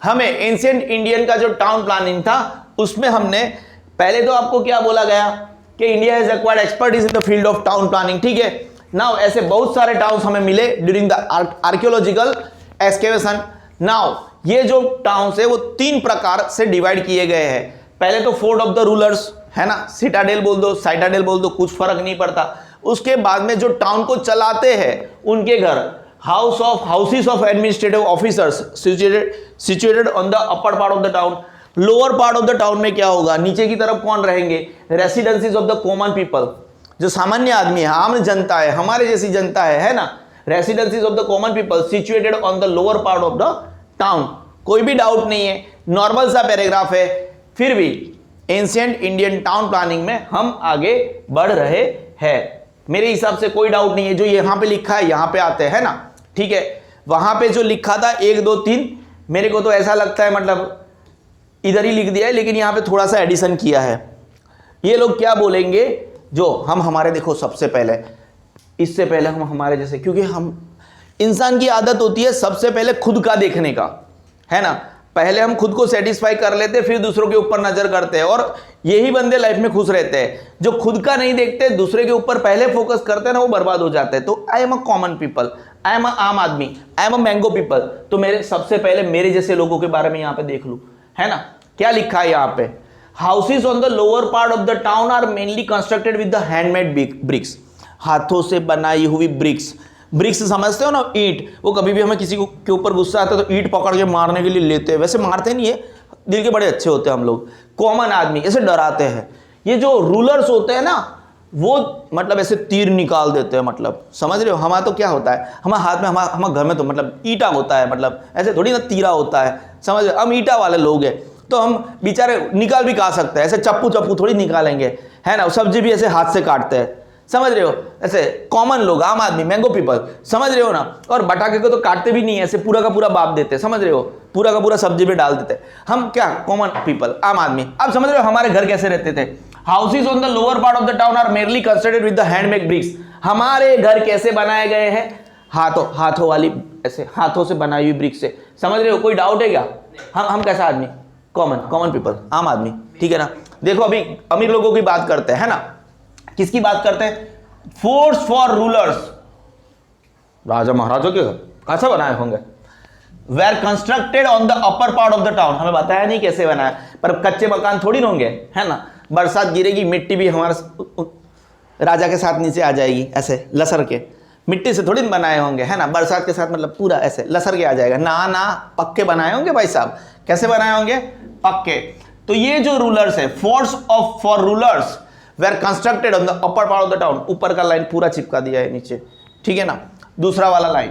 हमें एंशिएंट इंडियन का जो टाउन प्लानिंग था उसमें हमने पहले तो आपको क्या बोला गया कि India has acquired expertise in the field of town planning, ठीक है। नाउ ऐसे बहुत सारे टाउन्स हमें मिले during the archaeological excavation. Now ये जो टाउन्स है वो 3 प्रकार से डिवाइड किए गए हैं। पहले तो फोर्ट ऑफ द रूलर्स, है ना, सिटाडेल बोल दो, साइटाडेल बोल दो, कुछ फर्क नहीं पड़ता। उसके बाद में जो टाउन को चलाते हैं उनके घर, houses of administrative officers situated on the upper part of the town. Lower part of the town में क्या होगा, नीचे की तरफ कौन रहेंगे? Residencies of the common people, जो सामान्य आदमी है, आम जनता है, हमारे जैसी जनता है ना। Residencies of the common people situated on the lower part of the town. कोई भी डाउट नहीं है, नॉर्मल सा पैराग्राफ है, फिर भी एंशिएंट इंडियन टाउन प्लानिंग में हम आगे बढ़ रहे हैं। मेरे हिसाब से कोई डाउट नहीं है, जो यहां पे लिखा है यहां पे आते हैं ना, ठीक है। वहां पे जो लिखा था 1 2 3, मेरे को तो ऐसा लगता है मतलब इधर ही लिख दिया है, लेकिन यहां पे थोड़ा सा एडिशन किया है। ये लोग क्या बोलेंगे, जो हम हमारे, देखो सबसे पहले, इससे पहले हम हमारे जैसे, क्योंकि हम इंसान की आदत होती है सबसे पहले खुद का देखने का, है ना। पहले हम खुद को सेटिस्फाई कर लेते, फिर दूसरों के ऊपर नजर करते हैं, और यही बंदे लाइफ में खुश रहते हैं। जो खुद का नहीं देखते, दूसरे के ऊपर पहले फोकस करते हैं ना, वो बर्बाद हो जाते हैं। तो I am a common people, I am a आम आदमी, I am a mango people. तो मेरे सबसे पहले मेरे जैसे लोगों के बारे में यहाँ पे देख लूं, है ना। क्या लिखा है यहाँ पे, houses on the lower part of the town are mainly constructed with the handmade bricks, हाथों से बनाई हुई ब्रिक्स। ब्रिक्स समझते हो ना, ईंट। वो कभी भी हमें किसी को के ऊपर गुस्सा आता है तो ईंट पकड़ के मारने के लिए लेते हैं, वैसे मारते नहीं है, दिल के बड़े अच्छे होते हैं हम लोग। कॉमन आदमी ऐसे डराते हैं। ये जो रूलर्स होते हैं ना, वो मतलब ऐसे तीर निकाल देते हैं, मतलब समझ रहे हो। हमारा तो क्या होता है, हमारे हाथ में, हमारे घर में तो मतलब ईटा होता है, मतलब ऐसे थोड़ी ना तीरा होता है, समझ रहे हो। हम ईटा वाले लोग हैं, तो हम बेचारे निकाल भी खा सकते हैं, ऐसे चप्पू थोड़ी निकालेंगे, है ना। सब्जी भी ऐसे हाथ से काटते हैं, समझ रहे हो। ऐसे कॉमन लोग, आम आदमी, मैंगो पीपल, समझ रहे हो ना। और बटाके को तो काटते भी नहीं है, ऐसे पूरा का पूरा बाप देते, समझ रहे हो, पूरा का पूरा सब्जी में डाल देते। हम क्या, कॉमन पीपल, आम आदमी। अब समझ रहे हो हमारे घर कैसे रहते थे। Houses on the lower part of the town are mainly constructed with the handmade bricks. हमारे घर कैसे बनाए गए हैं, हाथों वाली, ऐसे हाथों से बनाई हुई ब्रिक्स से, समझ रहे हो। कोई डाउट है क्या। हम कैसा आदमी, कॉमन पीपल, आम आदमी, ठीक है ना। देखो अभी अमीर लोगों की बात करते हैं, है ना। किसकी बात करते हैं, फोर्स फॉर रूलर्स, राजा महाराजों के घर कैसे बनाए होंगे। Were constructed on the upper part of the town, हमें बताया नहीं कैसे बनाया, पर कच्चे मकान थोड़ी होंगे, है ना। बरसात गिरेगी, मिट्टी भी हमारा राजा के साथ नीचे आ जाएगी, ऐसे लसर के, मिट्टी से थोड़ी बनाए होंगे, है ना। बरसात के साथ मतलब पूरा ऐसे लसर के आ जाएगा। ना पक्के बनाए होंगे भाई साहब। कैसे बनाए होंगे, पक्के। तो ये जो रूलर्स है, forts of for rulers were constructed on the upper part of the town, ऊपर का लाइन पूरा चिपका दिया है नीचे, ठीक है ना। दूसरा वाला line,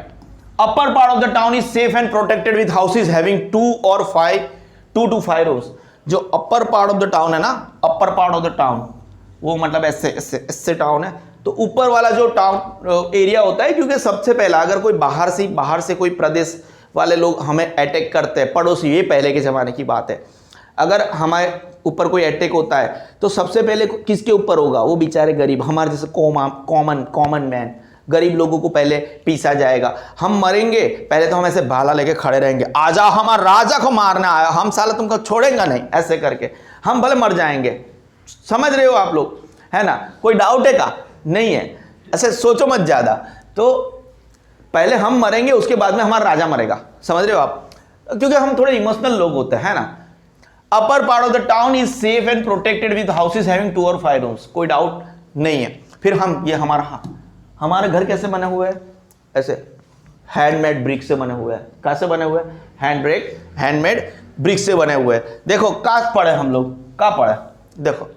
upper part of the town is safe and protected with houses having 2 to 5 rooms. जो upper part of the town है ना, upper part of the town, वो मतलब ऐसे टाउन है। तो ऊपर वाला जो टाउन एरिया होता है, क्योंकि सबसे पहला अगर कोई बाहर से कोई प्रदेश वाले लोग हमें अटैक करते हैं, पड़ोसी, ये पहले के ज़माने की बात है। अगर हमारे ऊपर कोई अटैक होता है तो सबसे पहले किसके ऊपर होगा, वो बेचारे गरीब, हमारे जैसे कॉमन मैन, गरीब लोगों को पहले पीसा जाएगा। हम मरेंगे पहले तो हम ऐसे भाला लेके खड़े रहेंगे, आजा हमारा राजा को मारना आया, हम साला तुमको छोड़ेंगे नहीं, ऐसे करके हम भले मर जाएंगे। समझ रहे हो आप लोग, है ना। कोई डाउट है का, नहीं है। ऐसे सोचो मत ज़्यादा। तो पहले हम मरेंगे, उसके बाद में हमारा राजा मरेगा, समझ रहे हो आप, क्योंकि हम थोड़े इमोशनल लोग होते हैं, है ना। Upper part of the town is safe and protected with houses having 2 or 5 rooms, कोई डाउट नहीं है। फिर हम, ये हमारे घर कैसे बने हुए हैं, ऐसे हैंडमेड ब्रिक से बने हुए हैं। कैसे बने हुए हैं, हैंडमेड ब्रिक से बने हुए हैं। देखो कहाँ पढ़े हम लोग, कहाँ पढ़े, देखो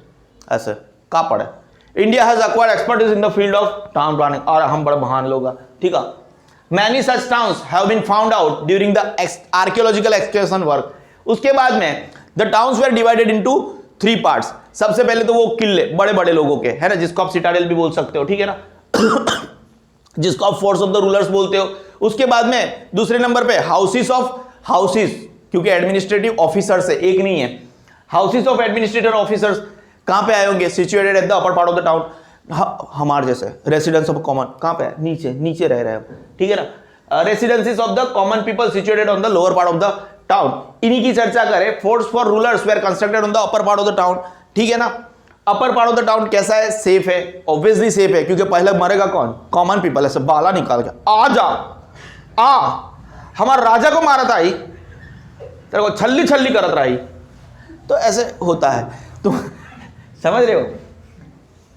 ऐसे कहाँ पढ़े। India has acquired expertise in the field of town planning, और हम बड़े महान लोग हैं, ठीक है। Many such towns have been found out during the archaeological excavation work. उसके बाद में the towns were divided into 3 parts. सबसे पहले तो वो किले बड़े बड़े लोगों के, है ना, जिसको आप सिटाडेल भी बोल सकते हो, ठीक है ना, जिसको आप फोर्स ऑफ द रूलर्स बोलते हो। उसके बाद में दूसरे नंबर पे हाउसेस, क्योंकि एडमिनिस्ट्रेटिव ऑफिसर्स है, एक नहीं है। हाउसेस ऑफ एडमिनिस्ट्रेटर ऑफिसर्स कहां पे आएंगे, situated at the upper part of the town. हमारे जैसे रेसिडेंस ऑफ कॉमन कहां पे है, नीचे रह रहे हैं, ठीक है ना। Residencies of the common people situated on the lower part of the town, इन्हीं की चर्चा करें। Forts for rulers were constructed on the upper part of the town, ठीक है ना। Upper part of the town कैसा है, सेफ है, ऑब्वियसली सेफ है, क्योंकि पहले मरेगा कौन, कॉमन पीपल। ऐसे बाला निकाल के हमारा राजा को मारा था, ही तेरे को छल्ली करत रही, तो ऐसे होता है। तो समझ रहे हो,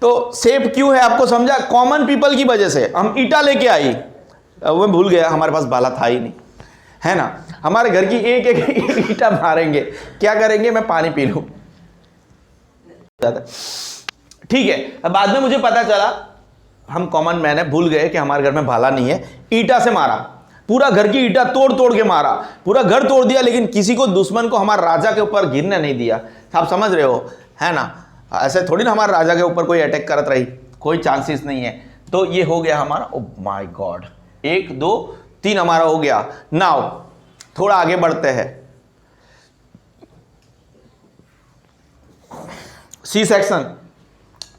तो सेफ क्यों है आपको समझा, कॉमन पीपल की वजह से। हम ईटा लेके आई, वो भूल गया, हमारे पास बाला था ही नहीं, है ना। हमारे घर की एक ईटा मारेंगे, क्या करेंगे, मैं पानी पी लूं, ठीक है। बाद में मुझे पता चला हम कॉमन मैन है, भूल गए कि हमारे घर में भाला नहीं है। ईटा से मारा, पूरा घर की ईटा तोड़ के मारा, पूरा घर तोड़ दिया, लेकिन किसी को, दुश्मन को हमारे राजा के ऊपर गिरने नहीं दिया। आप समझ रहे हो, है ना। ऐसे थोड़ी ना हमारे राजा के ऊपर कोई अटैक करत रही, कोई चांसेस नहीं है। तो ये हो गया हमारा, ओ माय गॉड, 1 2 3 हमारा हो गया। नाउ थोड़ा आगे बढ़ते हैं, सी सेक्शन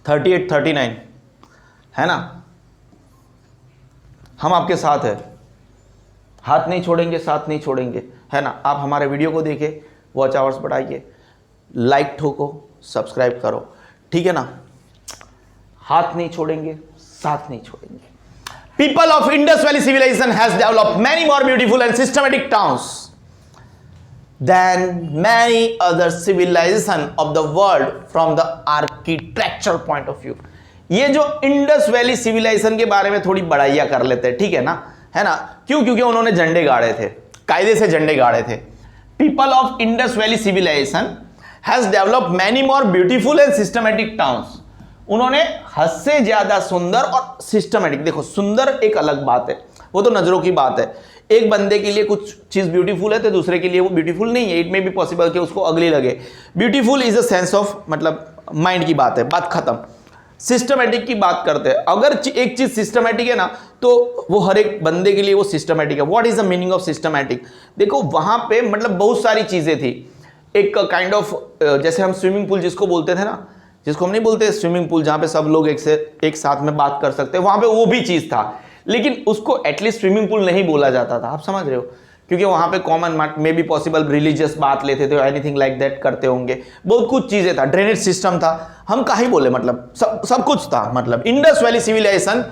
38 39, है ना। हम आपके साथ है, हाथ नहीं छोड़ेंगे, साथ नहीं छोड़ेंगे, है ना। आप हमारे वीडियो को देखें, वॉच आवर्स बढ़ाइए, लाइक ठोको, सब्सक्राइब करो, ठीक है ना। हाथ नहीं छोड़ेंगे, साथ नहीं छोड़ेंगे। People of Indus Valley civilization has developed many more beautiful and systematic towns than many other civilization of the world from the architectural point of view. ये जो इंडस वैली सिविलाइजेशन के बारे में थोड़ी बड़ाइयां कर लेते हैं, ठीक है ना, है ना। क्यों? क्योंकि उन्होंने झंडे गाड़े थे, कायदे से झंडे गाड़े थे। People of Indus Valley civilization has developed many more beautiful and systematic towns. उन्होंने हद से ज्यादा सुंदर और सिस्टमेटिक, देखो सुंदर एक अलग बात है, वो तो नजरों की बात है। एक बंदे के लिए कुछ चीज ब्यूटीफुल है तो दूसरे के लिए वो ब्यूटीफुल नहीं है। इट मे बी पॉसिबल कि उसको अगली लगे। Beautiful is a sense of, मतलब माइंड की बात है, बात खत्म। सिस्टमेटिक की बात करते हैं। अगर एक चीज सिस्टमेटिक है ना तो वो हर एक बंदे के लिए वो सिस्टमेटिक है। What is the meaning of systematic? देखो वहां पे मतलब बहुत सारी चीजें थी। एक काइंड ऑफ जैसे हम स्विमिंग पूल जिसको बोलते थे ना, जिसको हम नहीं बोलते स्विमिंग पूल जहां पे सब लोग एक साथ में बात कर सकते हैं, वहां पे वो भी चीज था, लेकिन उसको एटलीस्ट स्विमिंग पूल नहीं बोला जाता था। आप समझ रहे हो? क्योंकि वहां पे common may be possible religious बात लेते थे, एनीथिंग लाइक दैट करते होंगे, बहुत कुछ चीजें था, ड्रेनेज सिस्टम था, हम काहे बोले, मतलब सब कुछ था। मतलब Indus valley civilisation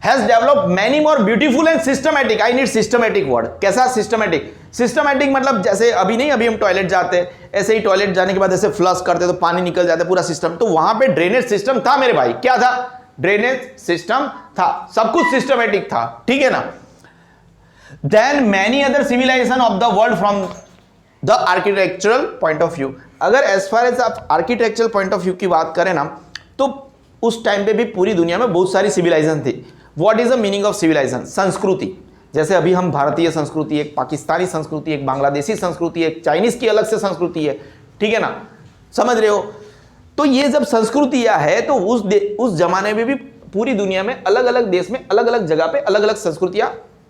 has developed many more beautiful and systematic. I need systematic word. कैसा सिस्टमैटिक? सिस्टमैटिक मतलब जैसे अभी हम टॉयलेट जाते हैं, ऐसे ही टॉयलेट जाने के बाद ऐसे फ्लश करते तो पानी निकल जाता है, पूरा सिस्टम। तो वहां पे ड्रेनेज सिस्टम था मेरे भाई। क्या था? ड्रेनेज सिस्टम था, सब कुछ सिस्टमैटिक था, ठीक है ना। Then many other civilisation of the world from the architectural point of view. अगर एज फार एज आप आर्किटेक्चरल पॉइंट ऑफ व्यू की बात करें ना, तो उस टाइम पे भी पूरी दुनिया में बहुत सारी सिविलाइजेशन थी। What is the meaning of civilisation? संस्कृति। जैसे अभी हम भारतीय संस्कृति, एक पाकिस्तानी संस्कृति, एक बांग्लादेशी संस्कृति, एक चाइनीज की अलग से संस्कृति है, ठीक है ना, समझ रहे हो। तो ये जब संस्कृतियां है तो उस जमाने में भी पूरी दुनिया में अलग अलग देश में अलग अलग जगह पे अलग अलग संस्कृतियां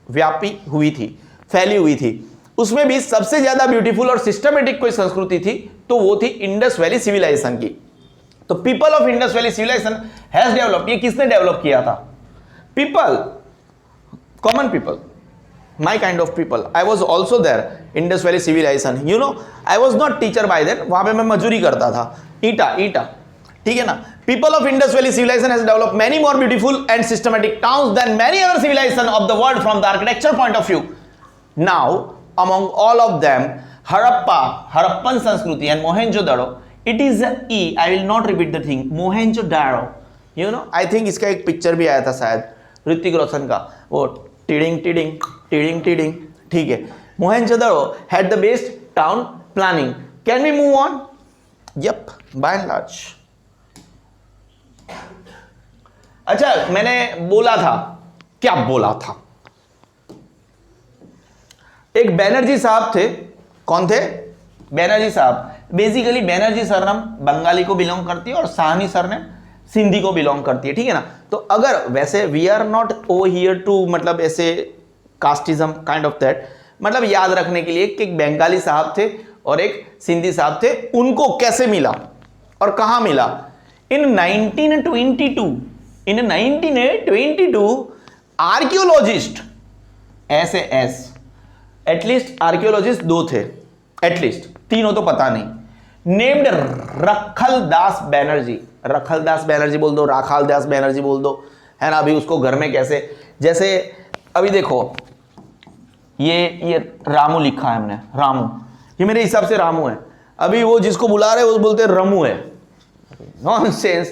व्यापी हुई थी, फैली हुई थी। उसमें भी सबसे ज्यादा ब्यूटीफुल और सिस्टमेटिक कोई संस्कृति थी तो वो थी इंडस वैली सिविलाइजेशन की। तो people of Indus valley civilisation has developed. ये किसने डेवलप किया था? People, common people, my kind of people. I was also there, Indus Valley civilization. You know, I was not teacher by then. वहाँ पे मैं मजदूरी करता था, ईटा, ठीक है ना। People of Indus Valley civilization has developed many more beautiful and systematic towns than many other civilization of the world from the architecture point of view. Now, among all of them, Harappan संस्कृति and Mohenjo-daro. It is a E. I will not repeat the thing. Mohenjo-daro. You know, I think इसका एक पिक्चर भी आया था शायद ऋतिक रोशन का, वो टिडिंग टिडिंग टिडिंग टिडिंग, ठीक है। Mohenjo-daro had the best town planning. Can we move on? Yep, by and large. अच्छा, मैंने बोला था, क्या बोला था? एक बैनर्जी साहब थे। कौन थे? बैनर्जी साहब। बेसिकली बैनर्जी सरनेम बंगाली को बिलोंग करती है और साहनी सरनेम सिंधी को बिलोंग करती है, ठीक है ना। तो अगर वैसे we are not over here to, मतलब ऐसे कास्टिज्म काइंड ऑफ दैट, मतलब याद रखने के लिए कि एक बंगाली साहब थे और एक सिंधी साहब थे। उनको कैसे मिला और कहां मिला? In 1922 archaeologist, S at least archaeologist 2 थे, एटलीस्ट 3 तो पता नहीं, नेम्ड रखलदास बैनर्जी। रखलदास बैनर्जी बोल दो, राखालदास बैनर्जी बोल दो, है ना। अभी उसको घर में कैसे, जैसे अभी देखो ये रामू लिखा है हमने, रामू, ये मेरे हिसाब से रामू है। अभी वो जिसको बुला रहे हैं वो बोलते हैं रमू है, नॉनसेंस।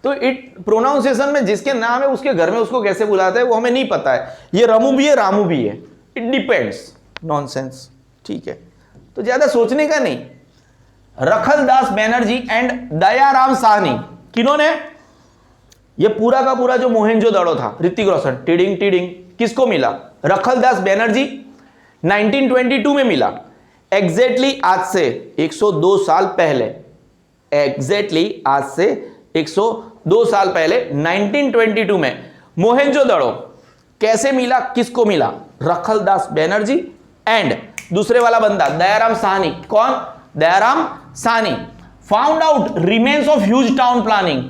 तो इट प्रोनाउंसिएशन में जिसके नाम है उसके घर में उसको कैसे बुलाते हैं वो हमें नहीं पता है। ये रमू भी है, रामू भी है, इट डिपेंड्स, नॉनसेंस, ठीक है। तो ज्यादा सोचने का नहीं। रखलदास बैनर्जी एंड दयाराम साहनी, किन्होंने ये पूरा का पूरा जो मोहेंजोदड़ो था, ऋतिक रोशन टिडिंग टिडिंग, किसको मिला? रखलदास बैनर्जी 1922 में मिला। एग्जैक्टली आज से 102 साल पहले, एग्जैक्टली आज से 102 साल पहले 1922 में मोहेंजोदड़ो कैसे मिला, किसको मिला? रखलदास बैनर्जी एंड दूसरे वाला बंदा दयाराम साहनी। कौन? Dayaram Sahni. Found out remains of huge town planning.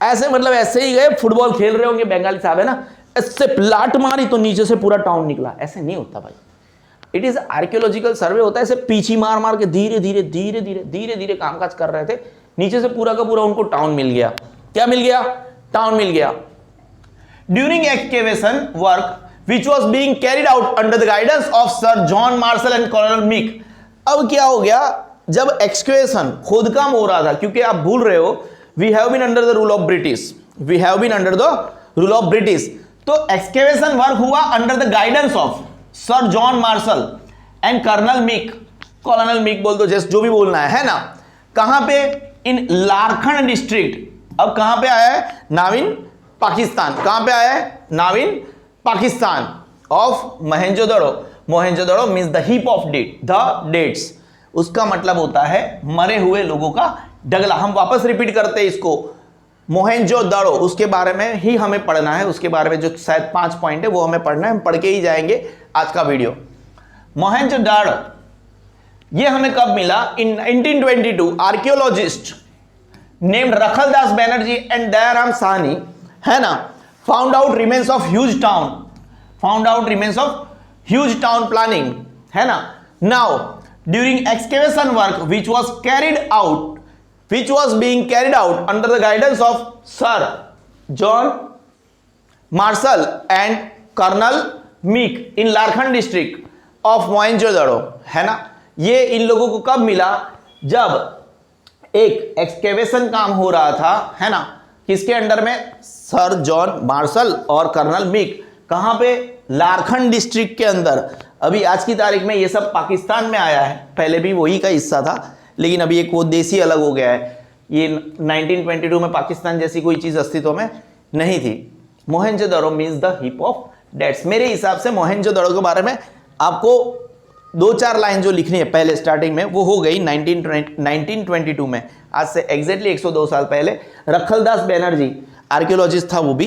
ऐसे मतलब ऐसे ही गए, फुटबॉल खेल रहे होंगे, बंगाली साहब है ना, ऐसे लाट मारी तो नीचे से पूरा टाउन निकला। ऐसे नहीं होता भाई, इट इज आर्कियोलॉजिकल सर्वे होता है, इसे पीछी मार मार के धीरे धीरे धीरे धीरे धीरे धीरे कामकाज कर रहे थे, नीचे से पूरा का पूरा उनको टाउन मिल गया। क्या मिल गया? टाउन मिल गया। During excavation work which was being carried out under the guidance of Sir John Marshall and Colonel Meek। अब क्या हो गया, जब एक्सकेवेशन खोदकाम हो रहा था, क्योंकि आप भूल रहे हो we have been under the rule of British, we have been under the rule of British, तो एक्सकेवेशन वर्क हुआ under the guidance of sir John Marshall and colonel Meek, colonel Meek बोल दो, जैसे जो भी बोलना है ना। कहां पे? In Larkana district. अब कहां पे आया है? Now in Pakistan. कहां पे आया है? Now in Pakistan of Mohenjodaro. Mohenjodaro means the heap of date, the dates, उसका मतलब होता है मरे हुए लोगों का डगला। हम वापस रिपीट करते हैं इसको, मोहेंजोदड़ो, उसके बारे में ही हमें पढ़ना है, उसके बारे में जो शायद 5 पॉइंट है वो हमें पढ़ना है, हम पढ़ के ही जाएंगे आज का वीडियो। मोहेंजोदड़ो ये हमें कब मिला? In 1922 archaeologist named Rakhaldas Banerjee and Dayaram Sahni, है ना, found out remains of huge town, found out remains of huge town planning, है ना। Now during excavation work which was being carried out under the guidance of Sir John Marshall and Colonel Meek in Larkhand district of Mohenjo-daro, है ना। ये इन लोगों को कब मिला? जब एक एक्सकेवेशन काम हो रहा था, है ना, किसके अंडर में? सर जॉन मार्शल और कर्नल मीक। कहां पे? लारखंड डिस्ट्रिक्ट के अंदर। अभी आज की तारीख में ये सब पाकिस्तान में आया है, पहले भी वही का हिस्सा था, लेकिन अभी एक वो देसी अलग हो गया है। ये 1922 में पाकिस्तान जैसी कोई चीज अस्तित्व में नहीं थी। Mohenjodaro means the heap of dates. मेरे हिसाब से मोहेंजोदड़ो के बारे में आपको 2-4 लाइन जो लिखनी है पहले स्टार्टिंग में, वो हो गई 1922 में, आज से एग्जैक्टली 102 साल पहले। रखलदास बैनर्जी आर्कियोलॉजिस्ट था वो भी,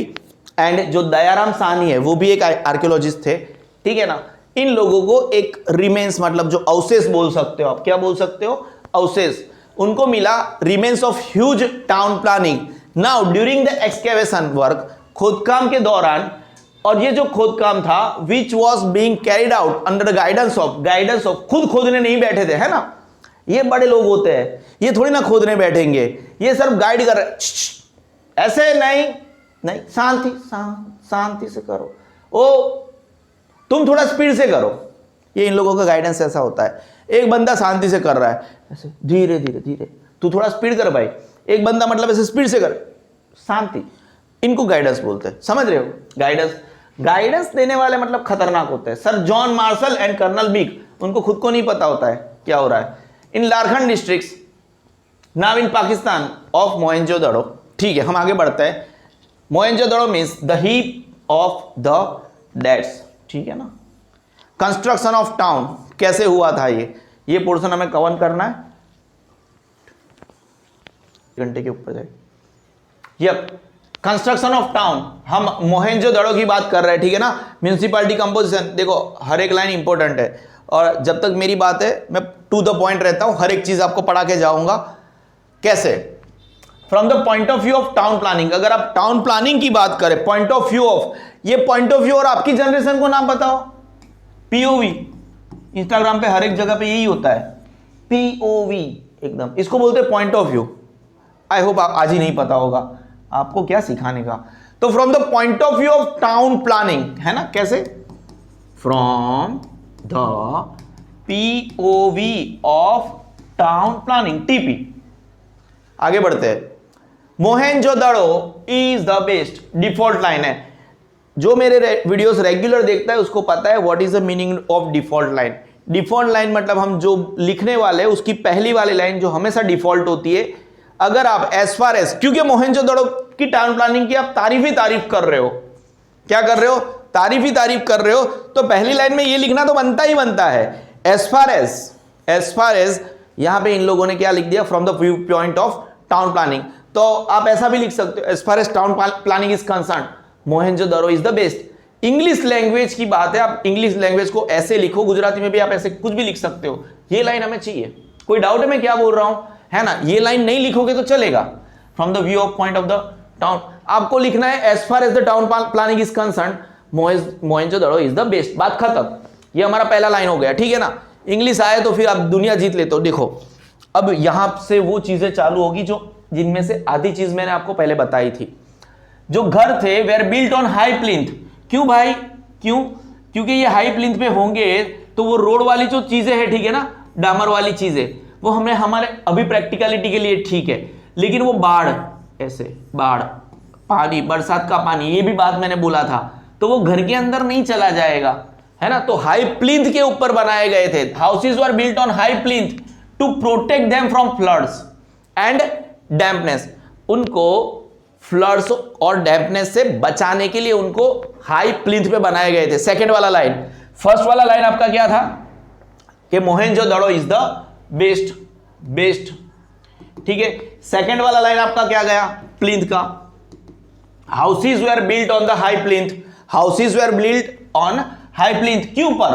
एंड जो दयाराम साहनी है वो भी एक आर्कियोलॉजिस्ट थे, ठीक है ना। इन लोगों को एक रिमेन्स, मतलब जो अवशेष बोल सकते हो आप, क्या बोल सकते हो? अवशेष। उनको मिला remains of huge town planning. Now during the excavation work, खोदकाम के दौरान, और ये जो खोदकाम था which was being carried out under guidance of, खुद खोदने नहीं बैठे थे, है ना। ये बड़े लोग होते हैं, ये थोड़ी ना खोदने बैठेंगे, ये सिर्फ गाइड कर रहे, ऐसे नहीं, शांति से करो, ओ तुम थोड़ा स्पीड से करो। ये इन लोगों का गाइडेंस ऐसा होता है। एक बंदा शांति से कर रहा है, ऐसे धीरे धीरे धीरे, तू थोड़ा स्पीड कर भाई। एक बंदा मतलब ऐसे स्पीड से कर, शांति। इनको गाइडेंस बोलते हैं, समझ रहे हो? गाइडेंस देने वाले मतलब खतरनाक होते हैं। Sir John Marshall and colonel Meek, उनको खुद को नहीं पता होता है क्या हो रहा है। In Larkana districts now in Pakistan of Mohenjodaro. ठीक है, हम आगे बढ़ते हैं। Mohenjodaro means the heap of the dates, ठीक है ना। कंस्ट्रक्शन ऑफ टाउन कैसे हुआ था, ये पोर्शन हमें कवर करना है, घंटे के ऊपर जाए। यप, कंस्ट्रक्शन ऑफ टाउन, हम मोहेंजोदड़ो की बात कर रहे हैं, ठीक है ना। म्यूनिसिपैलिटी कंपोजिशन, देखो हर एक लाइन इंपॉर्टेंट है, और जब तक मेरी बात है मैं टू द पॉइंट रहता हूं, हर एक चीज आपको पढ़ा के जाऊंगा। कैसे? From the point of view of town planning. अगर आप टाउन प्लानिंग की बात करें, पॉइंट ऑफ व्यू ऑफ, ये पॉइंट ऑफ व्यू, और आपकी जनरेशन को नाम बताओ, पीओवी। इंस्टाग्राम पे हर एक जगह पे यही होता है, पीओवी, एकदम इसको बोलते हैं point of view. I hope आज ही नहीं पता होगा, आपको क्या सिखाने का। तो from the point of view of town planning, है ना, कैसे? From the POV of town planning, TP. आगे बढ़ते हैं। Mohenjodaro is the best, default line है। जो मेरे वीडियोस रेगुलर देखता है उसको पता है what is the meaning of default line. Default line मतलब हम जो लिखने वाले हैं उसकी पहली वाली लाइन जो हमेशा डिफॉल्ट होती है। अगर आप एज फार एज, क्योंकि मोहेंजोदड़ो की टाउन प्लानिंग की आप तारीफ ही तारीफ कर रहे हो, क्या कर रहे हो? तारीफ ही तारीफ कर रहे हो, तो पहली लाइन में ये लिखना तो बनता ही बनता है। एज फार एज यहां पे इन लोगों ने क्या लिख दिया? From the view point of town planning. तो आप ऐसा भी लिख सकते हो, as far as town planning is concern, Mohenjodaro is the best. English language की बात है, आप इंग्लिश लैंग्वेज को ऐसे लिखो, गुजराती में भी आप ऐसे कुछ भी लिख सकते हो। ये लाइन हमें चाहिए। कोई डाउट है मैं क्या बोल रहा हूं, है ना? ये लाइन नहीं लिखोगे तो चलेगा। From the view of point of the town आपको लिखना है as far as the town planning is concern, Mohenjodaro is the best. बात खत्म। ये हमारा पहला लाइन हो गया, ठीक है ना। इंग्लिश आए तो फिर आप दुनिया जीत लेते हो। देखो अब यहां से वो चीजें चालू होगी जो जिनमें से आधी चीज मैंने आपको पहले बताई थी। जो घर थे were built on high plinth. क्यों भाई, क्यों? क्योंकि ये हाई प्लिंथ पे होंगे तो वो रोड वाली जो चीजें हैं, ठीक है ना, डामर वाली चीजें, वो हमने हमारे अभी प्रैक्टिकलिटी के लिए ठीक है, लेकिन वो बाढ़, ऐसे बाढ़, पानी, बरसात का पानी, ये भी बात मैंने बोला था, तो वो घर के अंदर नहीं चला जाएगा, है ना। तो हाई प्लिंथ के ऊपर बनाए गए थे। Houses were built on high plinth to protect them from floods and dampness. उनको फ्लड्स और डैम्पनेस से बचाने के लिए उनको हाई प्लिंथ पे बनाए गए थे। सेकंड वाला लाइन, फर्स्ट वाला लाइन आपका क्या था कि मोहेंजोदड़ो इज द बेस्ट, बेस्ट, ठीक है। सेकंड वाला लाइन आपका क्या गया, प्लिंथ का। Houses were built on the high plinth, houses were built on high plinth, क्यों पर?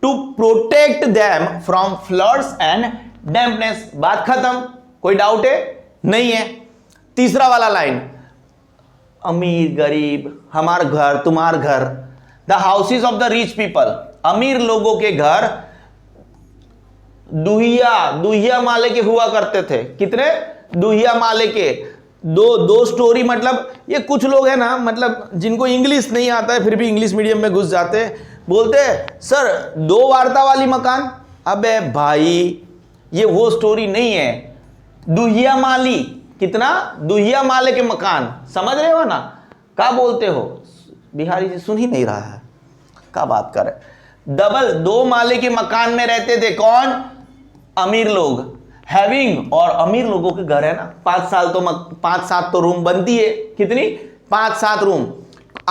To protect them from floods and dampness. बात खत्म, कोई डाउट है? नहीं है। तीसरा वाला लाइन, अमीर गरीब, हमार घर तुम्हार घर। The houses of the rich people, अमीर लोगों के घर दुहिया माले के हुआ करते थे। कितने? दुहिया माले के। दो स्टोरी, मतलब ये कुछ लोग हैं ना, मतलब जिनको इंग्लिश नहीं आता है फिर भी इंग्लिश मीडियम में घुस जाते हैं, बोलते हैं सर 2 वार्ता वाली मकान। अबे भाई ये वो स्टोरी नहीं है। दुहिया माली, कितना? दुहिया माले के मकान, समझ रहे हो ना? क्या बोलते हो? बिहारी जी सुन ही नहीं रहा है, क्या बात कर रहे। डबल 2 माले के मकान में रहते थे कौन? अमीर लोग। हैविंग, और अमीर लोगों के घर है ना, 5-7 तो रूम बनती है। कितनी? 5-7 रूम।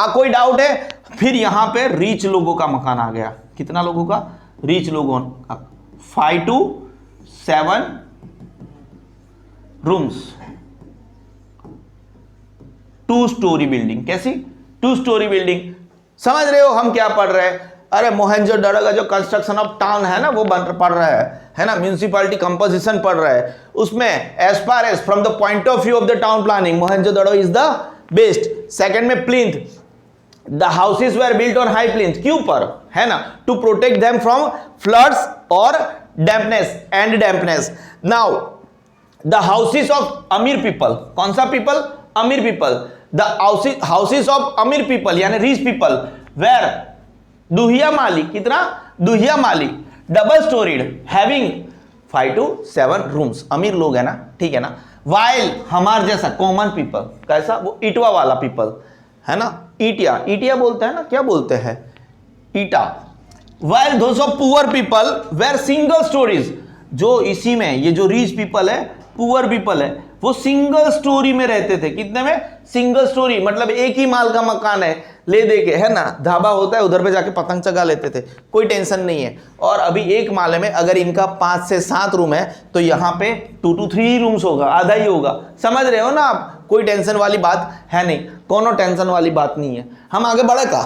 कोई डाउट है? फिर यहां पे रिच लोगों का मकान आ गया। कितना लोगों का? रिच लोगों का 5 to 7 रूम्स, 2 स्टोरी बिल्डिंग। कैसी? 2 स्टोरी बिल्डिंग। समझ रहे हो हम क्या पढ़ रहे हैं? अरे मोहेंजोदड़ो का जो कंस्ट्रक्शन ऑफ टाउन है ना, वो पढ़ रहा है ना, म्यूनिसिपैलिटी कंपोजिशन पढ़ रहा है। उसमें as far as from the point of view of the town planning, Mohenjodaro is the best. Second में plinth, the houses were built on high plinth, क्यों पर? है ना, to protect them from floods और dampness and dampness. Now the houses of अमीर पीपल, कौन सा पीपल? अमीर पीपल। द हाउसेज ऑफ अमीर पीपल यानी रिच पीपल वेर दुहिया माली, कितना? दुहिया माली, double storeyed, having 5 to 7 rooms. अमीर लोग है ना, ठीक है ना। वाइल हमार जैसा कॉमन पीपल, कैसा? वो ईटवा वाला पीपल, है ना, ईटिया बोलते हैं ना, क्या बोलते हैं? ईटा। While those of poor people were single storeys. जो इसी में ये जो रिच पीपल है, पुअर पीपल है, वो सिंगल स्टोरी में रहते थे। कितने में? सिंगल स्टोरी, मतलब एक ही माल का मकान है, ले दे के, है ना, ढाबा होता है उधर पे जाके पतंग चगा लेते थे, कोई टेंशन नहीं है। और अभी एक माले में अगर इनका 5 से 7 रूम है तो यहाँ पे 2 to 3 रूम्स होगा, आधा ही होगा। समझ रहे हो ना आप? कोई टेंशन वाली बात है नहीं, कोनो टेंशन वाली बात नहीं है। हम आगे बढ़े का,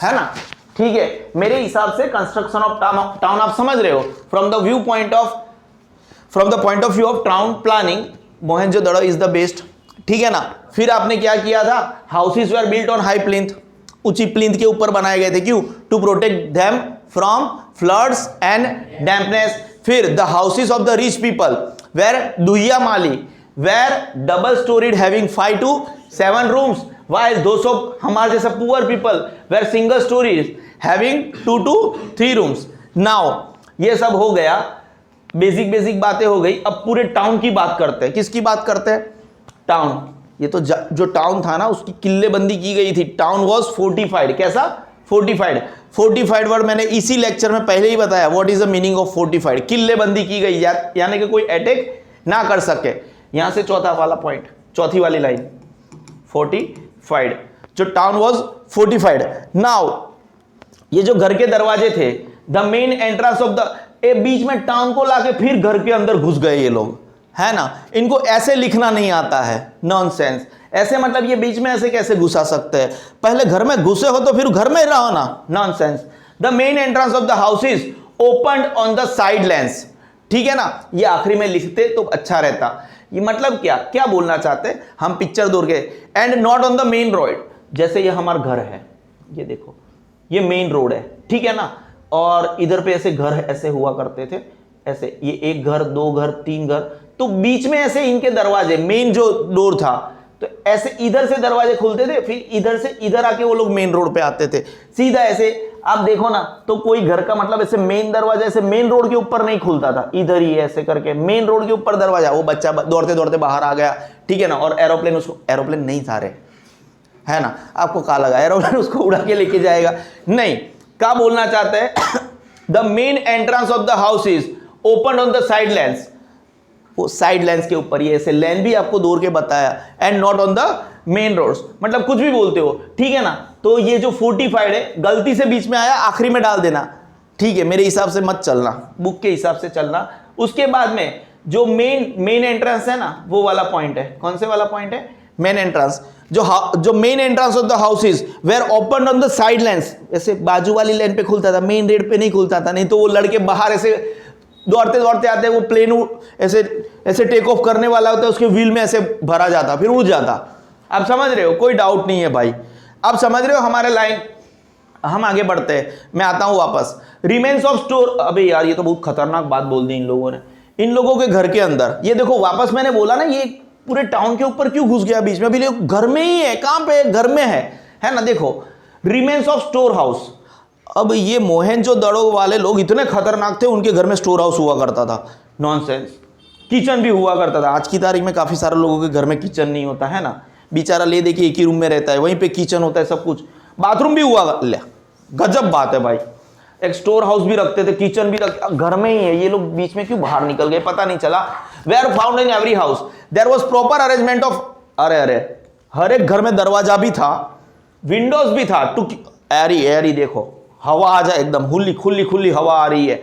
है ना, ठीक है। मेरे हिसाब से कंस्ट्रक्शन ऑफ टाउन आप समझ रहे हो from the point of view of town planning, Mohenjodaro is the best, ठीक है ना। फिर आपने क्या किया था? Houses were built on high plinth, ऊंची प्लिंथ के ऊपर बनाए गए थे। क्यों? To protect them from floods and dampness. फिर the houses of the rich people were दुहिया माली, were double storeyed having 5 to 7 rooms, while those of हमारे जैसा poor people were single storeys having 2 to 3 rooms. Now ये सब हो गया, बेसिक बातें हो गई। अब पूरे टाउन की बात करते हैं। किसकी बात करते हैं? टाउन। ये तो जो टाउन था ना, उसकी किल्लेबंदी की गई थी। Town was fortified. कैसा? फोर्टिफाइड वर्ड मैंने इसी लेक्चर में पहले ही बताया। What is the meaning of fortified? किल्लेबंदी की गई, यानी कि कोई अटैक ना कर सके। यहां से चौथा वाला पॉइंट, चौथी वाली लाइन, फोर्टिफाइड, जो टाउन वॉज फोर्टिफाइड। नाउ ये जो घर के दरवाजे थे, the main entrance of the, बीच में टाउन को लाके फिर घर के अंदर घुस गए ये लोग, है ना। इनको ऐसे लिखना नहीं आता है, नॉनसेंस। ऐसे मतलब ये बीच में ऐसे कैसे घुसा सकते हैं? पहले घर में घुसे हो तो फिर घर में रहो ना, nonsense. The main entrance of the houses opened on the side lands, ठीक है ना। ये आखिरी में लिखते तो अच्छा रहता। ये मतलब क्या बोलना चाहते? हम पिक्चर दूर के, and not on the main road. जैसे ये हमारा घर है, ये देखो, ये मेन रोड है, ठीक है ना, और इधर पे ऐसे घर ऐसे हुआ करते थे, ऐसे ये एक घर, दो घर, तीन घर, तो बीच में ऐसे इनके दरवाजे, मेन जो डोर था, तो ऐसे इधर से दरवाजे खुलते थे, फिर इधर से इधर आके वो लोग मेन रोड पे आते थे सीधा ऐसे। आप देखो ना, तो कोई घर का मतलब ऐसे मेन दरवाजा ऐसे मेन रोड के ऊपर नहीं खुलता था, इधर ही ऐसे करके मेन रोड के ऊपर दरवाजा, वो बच्चा दौड़ते दौड़ते बाहर आ गया, ठीक है ना। और एरोप्लेन, उसको एरोप्लेन नहीं था रे, है ना, आपको कहा लगा एरोप्लेन उसको उड़ा के लेके जाएगा, नहीं। क्या बोलना चाहते हैं, the main entrance of the house is open on the side lands, वो साइड लैंड्स के ऊपर, ये ऐसे लैंड भी आपको दौड़ के बताया, and not on the main roads, मतलब कुछ भी बोलते हो, ठीक है ना। तो ये जो फोर्टिफाइड है, गलती से बीच में आया आखिरी में डाल देना, ठीक है, मेरे हिसाब से मत चलना, बुक के हिसाब से चलना। उसके बाद में जो मेन एंट्रेंस है ना, वो वाला पॉइंट है, कौन से वाला पॉइंट है, मेन एंट्रेंस, जो main entrance of the house is were open on the side lands, ऐसे बाजू वाली लाइन पे खुलता था, मेन रेड पे नहीं खुलता था, नहीं तो वो लड़के बाहर ऐसे दौड़ते दौड़ते आते, वो प्लेन ऐसे ऐसे टेक ऑफ करने वाला होता है, उसके व्हील में ऐसे भरा जाता, फिर उड़ जाता। आप समझ रहे हो, कोई डाउट नहीं है भाई, आप समझ रहे हो हमारे लाइन। हम आगे बढ़ते हैं, मैं आता हूं वापस। रिमेन्स ऑफ स्टोर, अबे यार ये तो बहुत खतरनाक बात बोल दी इन लोगों ने, इन लोगों के घर के अंदर, ये देखो वापस मैंने बोला ना, ये पूरे टाउन के ऊपर क्यों घुस गया बीच में, अभी घर में ही है, कहां पे, घर में है ना। देखो रिमेन्स ऑफ स्टोर हाउस, अब ये मोहनजोदड़ो वाले लोग इतने खतरनाक थे, उनके घर में स्टोर हाउस हुआ करता था, नॉनसेंस। किचन भी हुआ करता था, आज की तारीख में काफी सारे लोगों के घर में किचन नहीं होता है ना, बेचारा ले दे के एक ही रूम में रहता है, वहीं पे किचन होता है, सब कुछ, बाथरूम भी हुआ, ले गजब बात है भाई। एक स्टोर हाउस भी रखते थे, किचन भी रखते, घर में ही है, ये लोग बीच में क्यों बाहर निकल गए पता नहीं चला। Were found in every house there was proper arrangement of, अरे हर एक घर में दरवाजा भी था, विंडोज भी था, टू एरी देखो हवा आ जाए, एकदम खुली हवा आ रही है,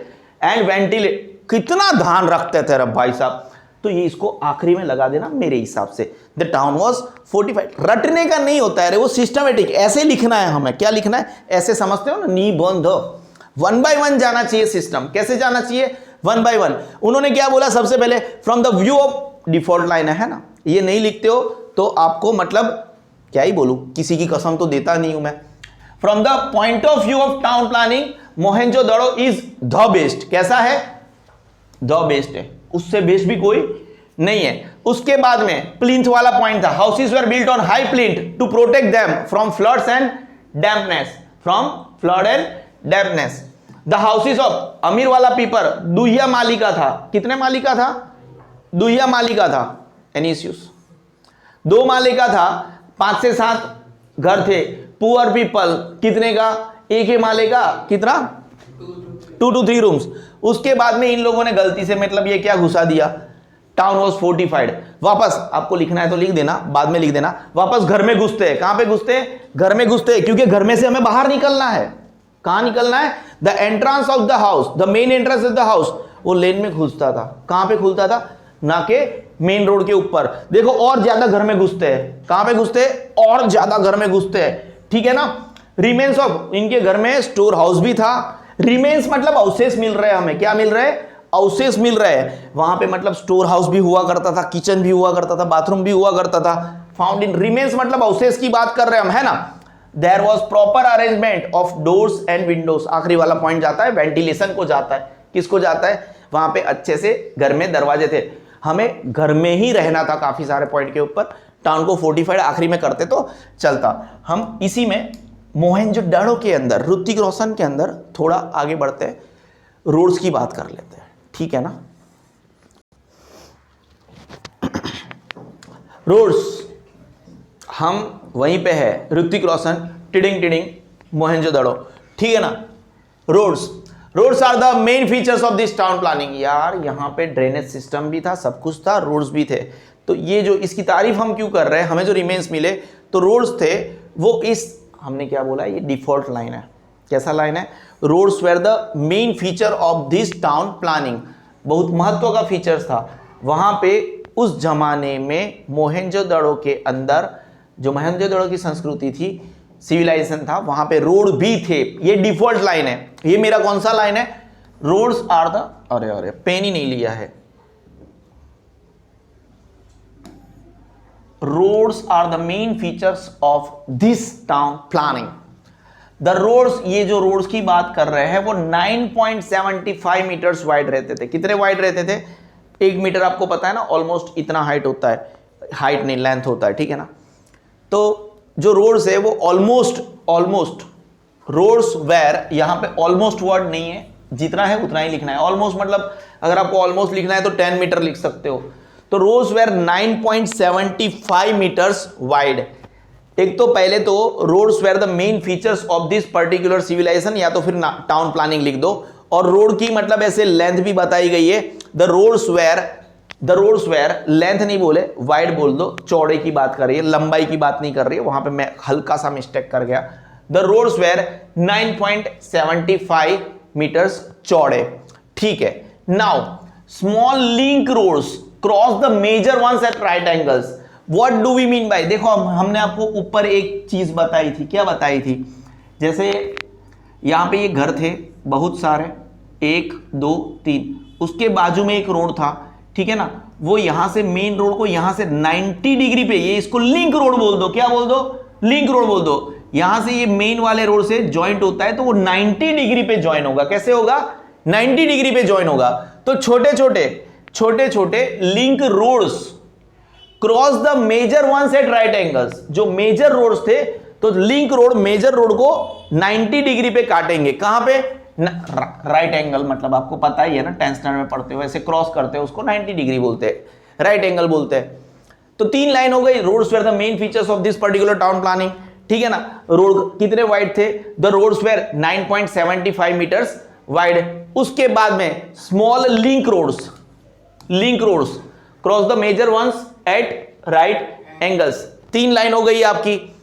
एंड वेंटिलेट, कितना ध्यान रखते थे रब भाई साहब। तो ये इसको आखिरी में लगा देना मेरे हिसाब से, द टाउन वॉज फोर्टिफाइड। रटने का नहीं होता है, वो सिस्टमेटिक, ऐसे लिखना है हमें, क्या लिखना है, ऐसे समझते हो ना, निबंध, 1 by 1 जाना चाहिए सिस्टम। कैसे जाना चाहिए, 1 by 1। उन्होंने क्या बोला, सबसे पहले from the view of, default line है ना, ये नहीं लिखते हो तो आपको मतलब क्या ही बोलूं, किसी की कसम तो देता नहीं हूं मैं। From the point of view of town planning, Mohenjodaro is the best. कैसा है, द बेस्ट है, उससे बेस्ट भी कोई नहीं है। उसके बाद में प्लिंथ वाला पॉइंट था, houses were built on high plinth to protect them from floods and dampness, from flood and dampness. The houses of, अमीर वाला पीपर दुहिया माली का था, कितने माली का था, दुहिया माली का था, एनीसियस 2 माले का था, 5 से 7 घर थे। पुअर पीपल कितने का, 1 ही माले का, कितना, 2 to 3 रूम्स। उसके बाद में इन लोगों ने गलती से मतलब ये क्या घुसा दिया, टाउन वॉज फोर्टिफाइड। वापस आपको लिखना है तो लिख देना, बाद में लिख देना, वापस घर में घुसते हैं, कहां पे घुसते हैं, घर में घुसते हैं, क्योंकि घर में से हमें बाहर निकलना है। कहां निकलना है, the entrance of the house, the main entrance of the house, वो लेन में घुसता था, कहां पे खुलता था, ना के मेन रोड के ऊपर। देखो और ज्यादा घर में घुसते हैं, कहां पे घुसते हैं, और ज्यादा घर में घुसते हैं, ठीक है ना। रिमेन्स ऑफ, इनके घर में स्टोर हाउस भी था। रिमेन्स मतलब अवशेष मिल रहे हैं हमें, क्या मिल रहे हैं, अवशेष मिल रहे हैं। वहां पे मतलब स्टोर हाउस भी हुआ करता था, किचन भी हुआ करता था, बाथरूम भी हुआ करता था। फाउंड इन, रिमेन्स मतलब अवशेष की बात कर रहे हैं हम, है ना। There was proper arrangement of doors and windows, आखिरी वाला पॉइंट जाता है वेंटिलेशन को, जाता है किसको जाता है, वहां पे अच्छे से घर में दरवाजे थे। हमें घर में ही रहना था काफी सारे पॉइंट के ऊपर, टाउन को फोर्टिफाइड आखिरी में करते तो चलता। हम इसी में मोहनजोदड़ो के अंदर, ऋतिक रोशन के अंदर थोड़ा आगे बढ़ते हैं, रोड्स की बात कर लेते हैं, ठीक है ना। रोड्स, हम वहीं पे है, ऋतिक रोशन, टिडिंग टिडिंग, मोहनजोदड़ो, ठीक है ना। Roads are the main features of this town planning. यार यहाँ पे ड्रेनेज सिस्टम भी था, सब कुछ था, रोड्स भी थे। तो ये जो इसकी तारीफ हम क्यों कर रहे हैं, हमें जो रिमेन्स मिले तो रोड्स थे, वो इस, हमने क्या बोला, ये डिफॉल्ट लाइन है। कैसा लाइन है, roads were the main feature of this town planning, बहुत महत्व का फीचर था वहां पे। उस जमाने में मोहनजोदड़ो के अंदर, जो मोहनजोदड़ो की संस्कृति थी, सिविलाइजेशन था, वहां पे रोड भी थे। ये डिफॉल्ट लाइन है। ये मेरा कौन सा लाइन है, रोड्स आर द, अरे पेन ही नहीं लिया है, roads are the main features of this town planning. The roads, ये जो रोड्स की बात कर रहे हैं वो 9.75 मीटर्स वाइड रहते थे। कितने वाइड रहते थे? 1 मीटर आपको पता है ना, ऑलमोस्ट इतना हाइट होता है, हाइट नहीं लेंथ होता है, ठीक है ना। तो जो रोड्स है वो ऑलमोस्ट रोड्स वेर, यहां पे ऑलमोस्ट वर्ड नहीं है, जितना है उतना ही लिखना है। ऑलमोस्ट मतलब अगर आपको ऑलमोस्ट लिखना है तो 10 मीटर लिख सकते हो। तो रोड्स वेर 9.75 मीटर्स वाइड। एक तो पहले तो roads were the main features of this particular civilisation, या तो फिर टाउन प्लानिंग लिख दो। और रोड की मतलब ऐसे लेंथ भी बताई गई है। द रोड्स वेर लेंथ नहीं बोले, वाइड बोल दो, चौड़े की बात कर रही है, लंबाई की बात नहीं कर रही है, वहां पे मैं हल्का सा मिस्टेक कर गया। द रोड्स वेर 9.75 मीटर्स चौड़े, ठीक है। Now small link roads cross the major ones at right angles. What do we mean by, देखो हमने आपको ऊपर एक चीज बताई थी, क्या बताई थी? जैसे यहां पे ये घर थे बहुत सारे, 1 2 3, उसके बाजू में एक रोड था, ठीक है ना। वो यहां से मेन रोड को यहां से 90 डिग्री पे, ये इसको लिंक रोड बोल दो, क्या बोल दो? लिंक रोड बोल दो। यहां से ये मेन वाले रोड से ज्वाइंट होता है तो वो 90 डिग्री पे ज्वाइन होगा। कैसे होगा? 90 डिग्री पे ज्वाइन होगा। तो छोटे छोटे link roads cross the major ones at right angles. जो मेजर रोड्स थे तो लिंक रोड मेजर रोड को 90 डिग्री पे काटेंगे। कहां पे? राइट एंगल, मतलब आपको पता ही है ना, 10th स्टैंडर्ड में पढ़ते हो, ऐसे क्रॉस करते हो उसको 90 डिग्री बोलते हैं, राइट एंगल बोलते हैं। तो 3 लाइन हो गई, roads were the main features of this particular town planning, ठीक है ना। रोड कितने वाइड थे? The roads were 9.75 metres wide. उसके बाद में small link roads cross the major ones at right angles. 3 line हो गई आपकी।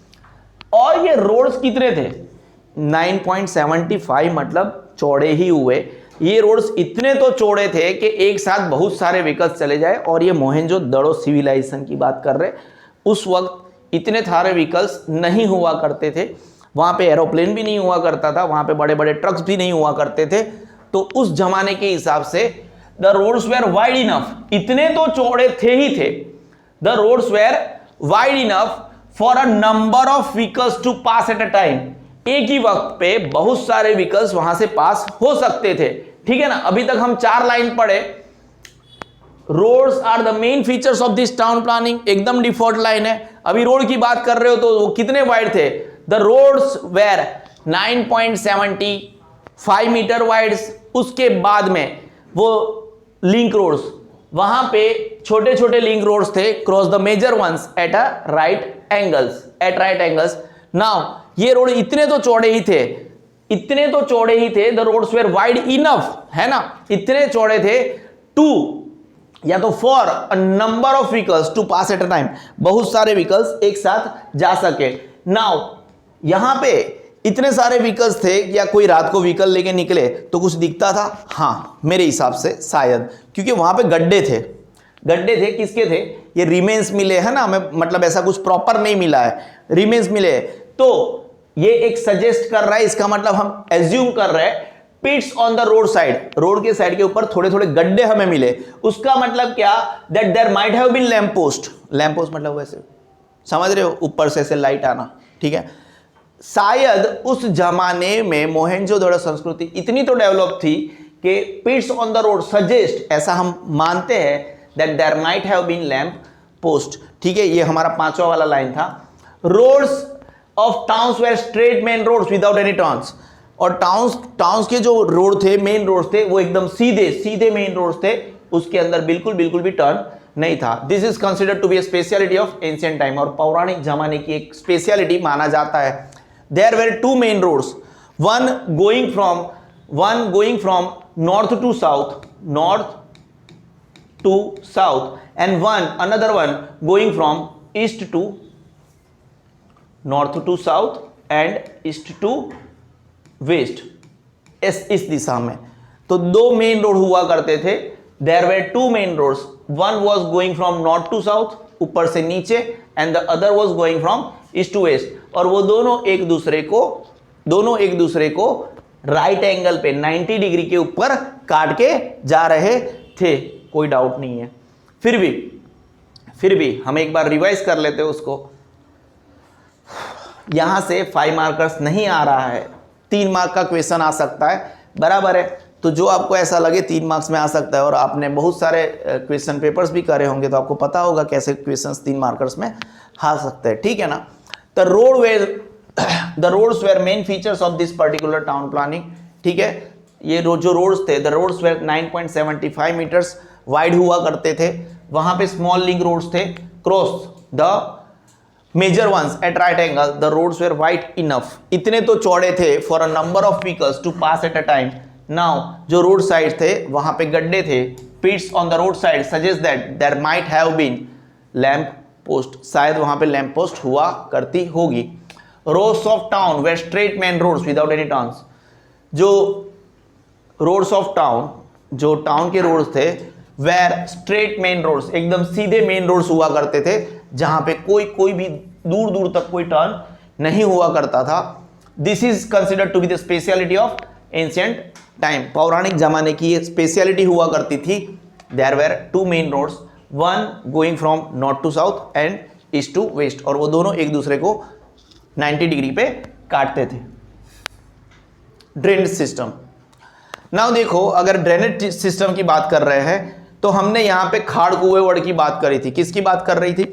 और ये रोड्स कितने थे? 9.75 मतलब चौड़े ही हुए। ये रोड्स इतने तो चौड़े थे कि एक साथ बहुत सारे व्हीकल्स चले जाए। और ये मोहनजोदड़ो सिविलाइजेशन की बात कर रहे, उस वक्त इतने सारे व्हीकल्स नहीं हुआ करते थे। वहां पे एरोप्लेन भी नहीं हुआ करता था, वहां पे बड़े बड़े ट्रक्स भी नहीं हुआ करते थे। तो उस जमाने के हिसाब से the roads were wide enough, इतने तो चौड़े थे ही थे। The roads were wide enough for a number of vehicles to pass at a time. एक ही वक्त पे बहुत सारे व्हीकल्स वहां से पास हो सकते थे, ठीक है ना। अभी तक हम 4 लाइन पढ़े। Roads are the main features of this town planning, एकदम डिफॉल्ट लाइन है। अभी रोड की बात कर रहे हो तो वो कितने वाइड थे? The roads were 9.75 metre wide. उसके बाद में वो लिंक रोड्स, वहां पे छोटे छोटे लिंक रोड्स थे cross the major ones at right angles. Now ये रोड इतने तो चौड़े ही थे, the roads were wide enough, है ना, इतने चौड़े थे टू, या तो for a number of vehicles to pass at a time, बहुत सारे व्हीकल्स एक साथ जा सके। नाउ यहां पे इतने सारे व्हीकल्स थे, या कोई रात को व्हीकल लेके निकले तो कुछ दिखता था? हाँ, मेरे हिसाब से शायद, क्योंकि वहां पे गड्ढे थे। किसके थे? ये रिमेन्स मिले हैं ना हमें, मतलब ऐसा कुछ प्रॉपर नहीं मिला है, रिमेन्स मिले। तो ये एक सजेस्ट कर रहा है, इसका मतलब हम एज्यूम कर रहे हैं pits on the road side, road के साइड के ऊपर थोड़े थोड़े गड्ढे हमें मिले। उसका मतलब क्या? That there might have been lamp post मतलब वैसे समझ रहे हो, ऊपर से ऐसे लाइट आना, ठीक है। शायद उस जमाने में मोहनजोदड़ो संस्कृति इतनी तो डेवलप थी कि pits on the road suggest, ऐसा हम मानते हैं, that there might have been lamp post, ठीक है। ये हमारा 5वां वाला लाइन था। Roads of towns were straight main roads without any turns. और टाउन्स के जो रोड थे, मेन रोड थे, वो एकदम सीधे मेन रोड थे, उसके अंदर बिल्कुल भी टर्न नहीं था। This is considered to be a speciality of ancient time, और पौराणिक जमाने की एक स्पेशलिटी माना जाता है। There were 2 main roads, one going from north to south, and another one going from east to north to south and east to west, इस दिशा में। तो 2 मेन रोड हुआ करते थे। There were 2 main roads, one was going from north to south, ऊपर से नीचे, and the other was going from east to west. और वो दोनों एक दूसरे को राइट एंगल पे 90 डिग्री के ऊपर काट के जा रहे थे, कोई डाउट नहीं है। फिर भी हम एक बार रिवाइज कर लेते हैं उसको। यहां से 5 मार्कर्स नहीं आ रहा है, 3 मार्क का क्वेश्चन आ सकता है, बराबर है। तो जो आपको ऐसा लगे 3 मार्क्स में आ सकता है, और आपने बहुत सारे क्वेश्चन पेपर्स भी करे होंगे तो आपको पता होगा कैसे क्वेश्चंस 3 मार्कर्स में आ सकते हैं, ठीक है ना। The roads were main features of this particular town planning, ठीक है। ये जो रोड्स थे, the roads were 9.75 metres wide हुआ करते थे, वहां पे स्मॉल लिंक रोड्स थे, cross the major ones at right angle, the roads were wide enough, इतने तो चौड़े थे for a number of vehicles to pass at a time. Now जो रोड साइड थे वहां पे गड्ढे थे, पिट्स on the road side suggest that there might have been lamp post, शायद वहां पे लैंप पोस्ट हुआ करती होगी। Roads of town were straight main roads without any turns, जो रोड्स ऑफ टाउन, जो टाउन के रोड्स थे, वेर स्ट्रेट मेन रोड्स, एकदम सीधे मेन रोड्स हुआ करते थे, जहां पे कोई भी दूर दूर तक कोई टर्न नहीं हुआ करता था। This is considered to be the speciality of ancient time, पौराणिक जमाने की ये स्पेशलिटी हुआ करती थी। There were 2 main roads, one going from north to south and east to west, और वो दोनों एक दूसरे को 90 डिग्री पे काटते थे। ड्रेनेज सिस्टम, नाउ देखो, अगर ड्रेनेज सिस्टम की बात कर रहे हैं तो हमने यहां पे खाड़ कुएं वर्ड की बात करी थी। किसकी बात कर रही थी?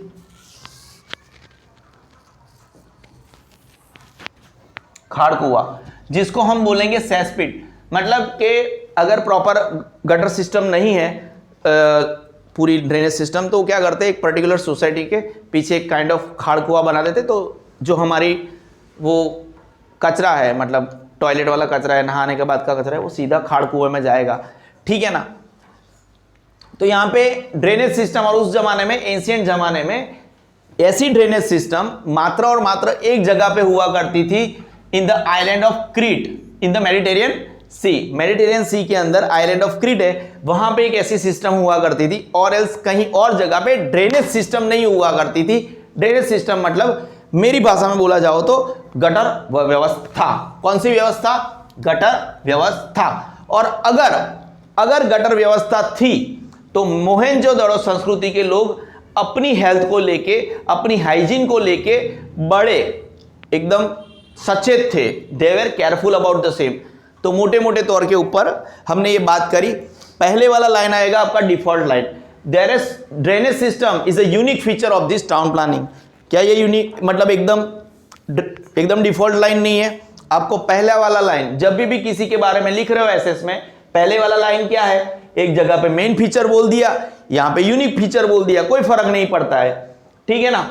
खाड़ कुआ, जिसको हम बोलेंगे सेसपिट, मतलब कि अगर प्रॉपर गटर सिस्टम नहीं है पूरी ड्रेनेज सिस्टम, तो क्या करते हैं, एक पर्टिकुलर सोसाइटी के पीछे एक काइंड ऑफ खाड़ कुआ बना देते, तो जो हमारी वो कचरा है, मतलब टॉयलेट वाला कचरा है, नहाने के बाद का कचरा है, वो सीधा खाड़ कुएं में जाएगा, ठीक है ना। तो यहाँ पे ड्रेनेज सिस्टम, और उस जमाने में, एंशिएंट जमाने में, ऐसी ड्रेनेज सिस्टम मात्र और मात्र एक जगह पे हुआ करती थी, in the island of Crete in the Mediterranean sea. Mediterranean sea के अंदर आइलैंड ऑफ क्रीट है, वहां पे एक ऐसी सिस्टम हुआ करती थी, और एल्स कहीं और जगह पे ड्रेनेज सिस्टम नहीं हुआ करती थी। ड्रेनेज सिस्टम मतलब मेरी भाषा में बोला जाओ तो गटर व्यवस्था। कौन सी व्यवस्था? गटर व्यवस्था। और अगर गटर व्यवस्था थी तो मोहेंजोदड़ो संस्कृति के लोग अपनी हेल्थ को लेके, अपनी हाइजीन को लेके बड़े एकदम सचेत थे। दे वर केयरफुल अबाउट द सेम। तो मोटे मोटे तौर के ऊपर हमने ये बात करी। पहले वाला लाइन आएगा आपका default line, there is drainage system is a unique feature of this town planning. क्या ये यूनिक मतलब एकदम डिफॉल्ट लाइन नहीं है? आपको पहला वाला लाइन जब भी किसी के बारे में लिख रहे हो एसएस में, पहले वाला लाइन क्या है? एक जगह पे मेन फीचर बोल दिया, यहां पे यूनिक फीचर बोल दिया, कोई फर्क नहीं पड़ता है, ठीक है ना।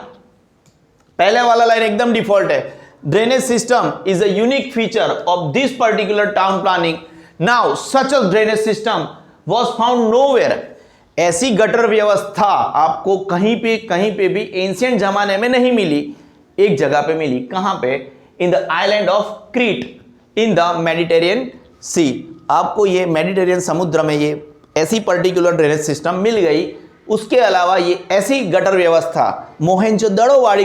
पहले वाला लाइन एकदम डिफॉल्ट है, drainage system is a unique feature of this particular town planning. Now such a drainage system was found nowhere. ऐसी गटर व्यवस्था आपको कहीं पे भी एंशिएंट जमाने में नहीं मिली, एक जगह पे मिली। कहां पे? In the island of Crete in the Mediterranean sea. आपको ये मेडिटेरियन समुद्र में ये ऐसी पर्टिकुलर ड्रेनेज सिस्टम मिल गई। उसके अलावा ये ऐसी गटर व्यवस्था, मोहेंजोदड़ो वाली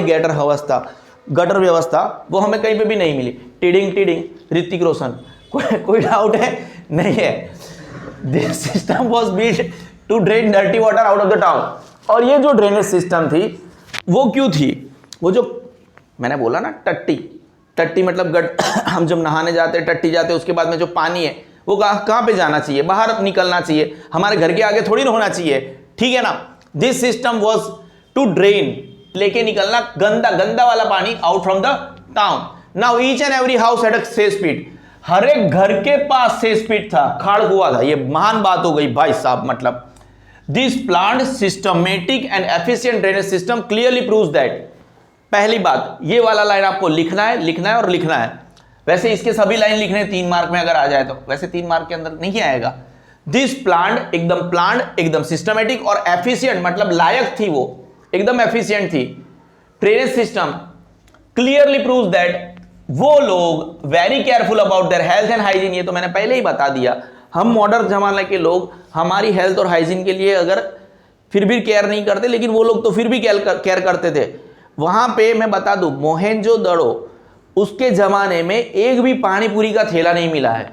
गटर व्यवस्था वो हमें कहीं पे भी नहीं मिली। टिडिंग ऋतिक रोशन, कोई डाउट है? नहीं है। This system was built to drain dirty water out of the town. और ये जो ड्रेनेज सिस्टम थी वो क्यों थी? वो जो मैंने बोला ना, टट्टी मतलब हम जब नहाने जाते हैं, टट्टी जाते हैं, उसके बाद में जो पानी है वो कहाँ पे जाना चाहिए? बाहर निकलना चाहिए, हमारे घर के आगे थोड़ी ना होना चाहिए, ठीक है ना। This system was to drain, लेके निकलना गंदा वाला पानी out from the town. Now each and every house had a cesspit. हर एक घर के पास सेसपिट था, खाड़ कुआं था। ये महान बात हो गई भाई साहब। मतलब this planned systematic and efficient drainage system clearly proves that. पहली बात, ये वाला लाइन आपको लिखना है और लिखना है। वैसे इसके सभी लाइन लिखने 3 मार्क में अगर आ जाए तो, वैसे 3 मार्क के अंदर नहीं आएगा। दिस प्लान्ड एकदम सिस्टमेटिक और एफिशिएंट, मतलब लायक थी, वो एकदम एफिशिएंट थी। Drainage system clearly proves that वो लोग very careful about their health and hygiene. ये तो मैंने पहले ही बता दिया। हम मॉडर्न जमाने के लोग हमारी हेल्थ और हाइजीन के लिए अगर फिर भी केयर नहीं करते, लेकिन वो लोग तो फिर भी केयर करते थे। वहां पे मैं बता दूं, मोहेंजोदड़ो उसके जमाने में एक भी पानी पूरी का थैला नहीं मिला है,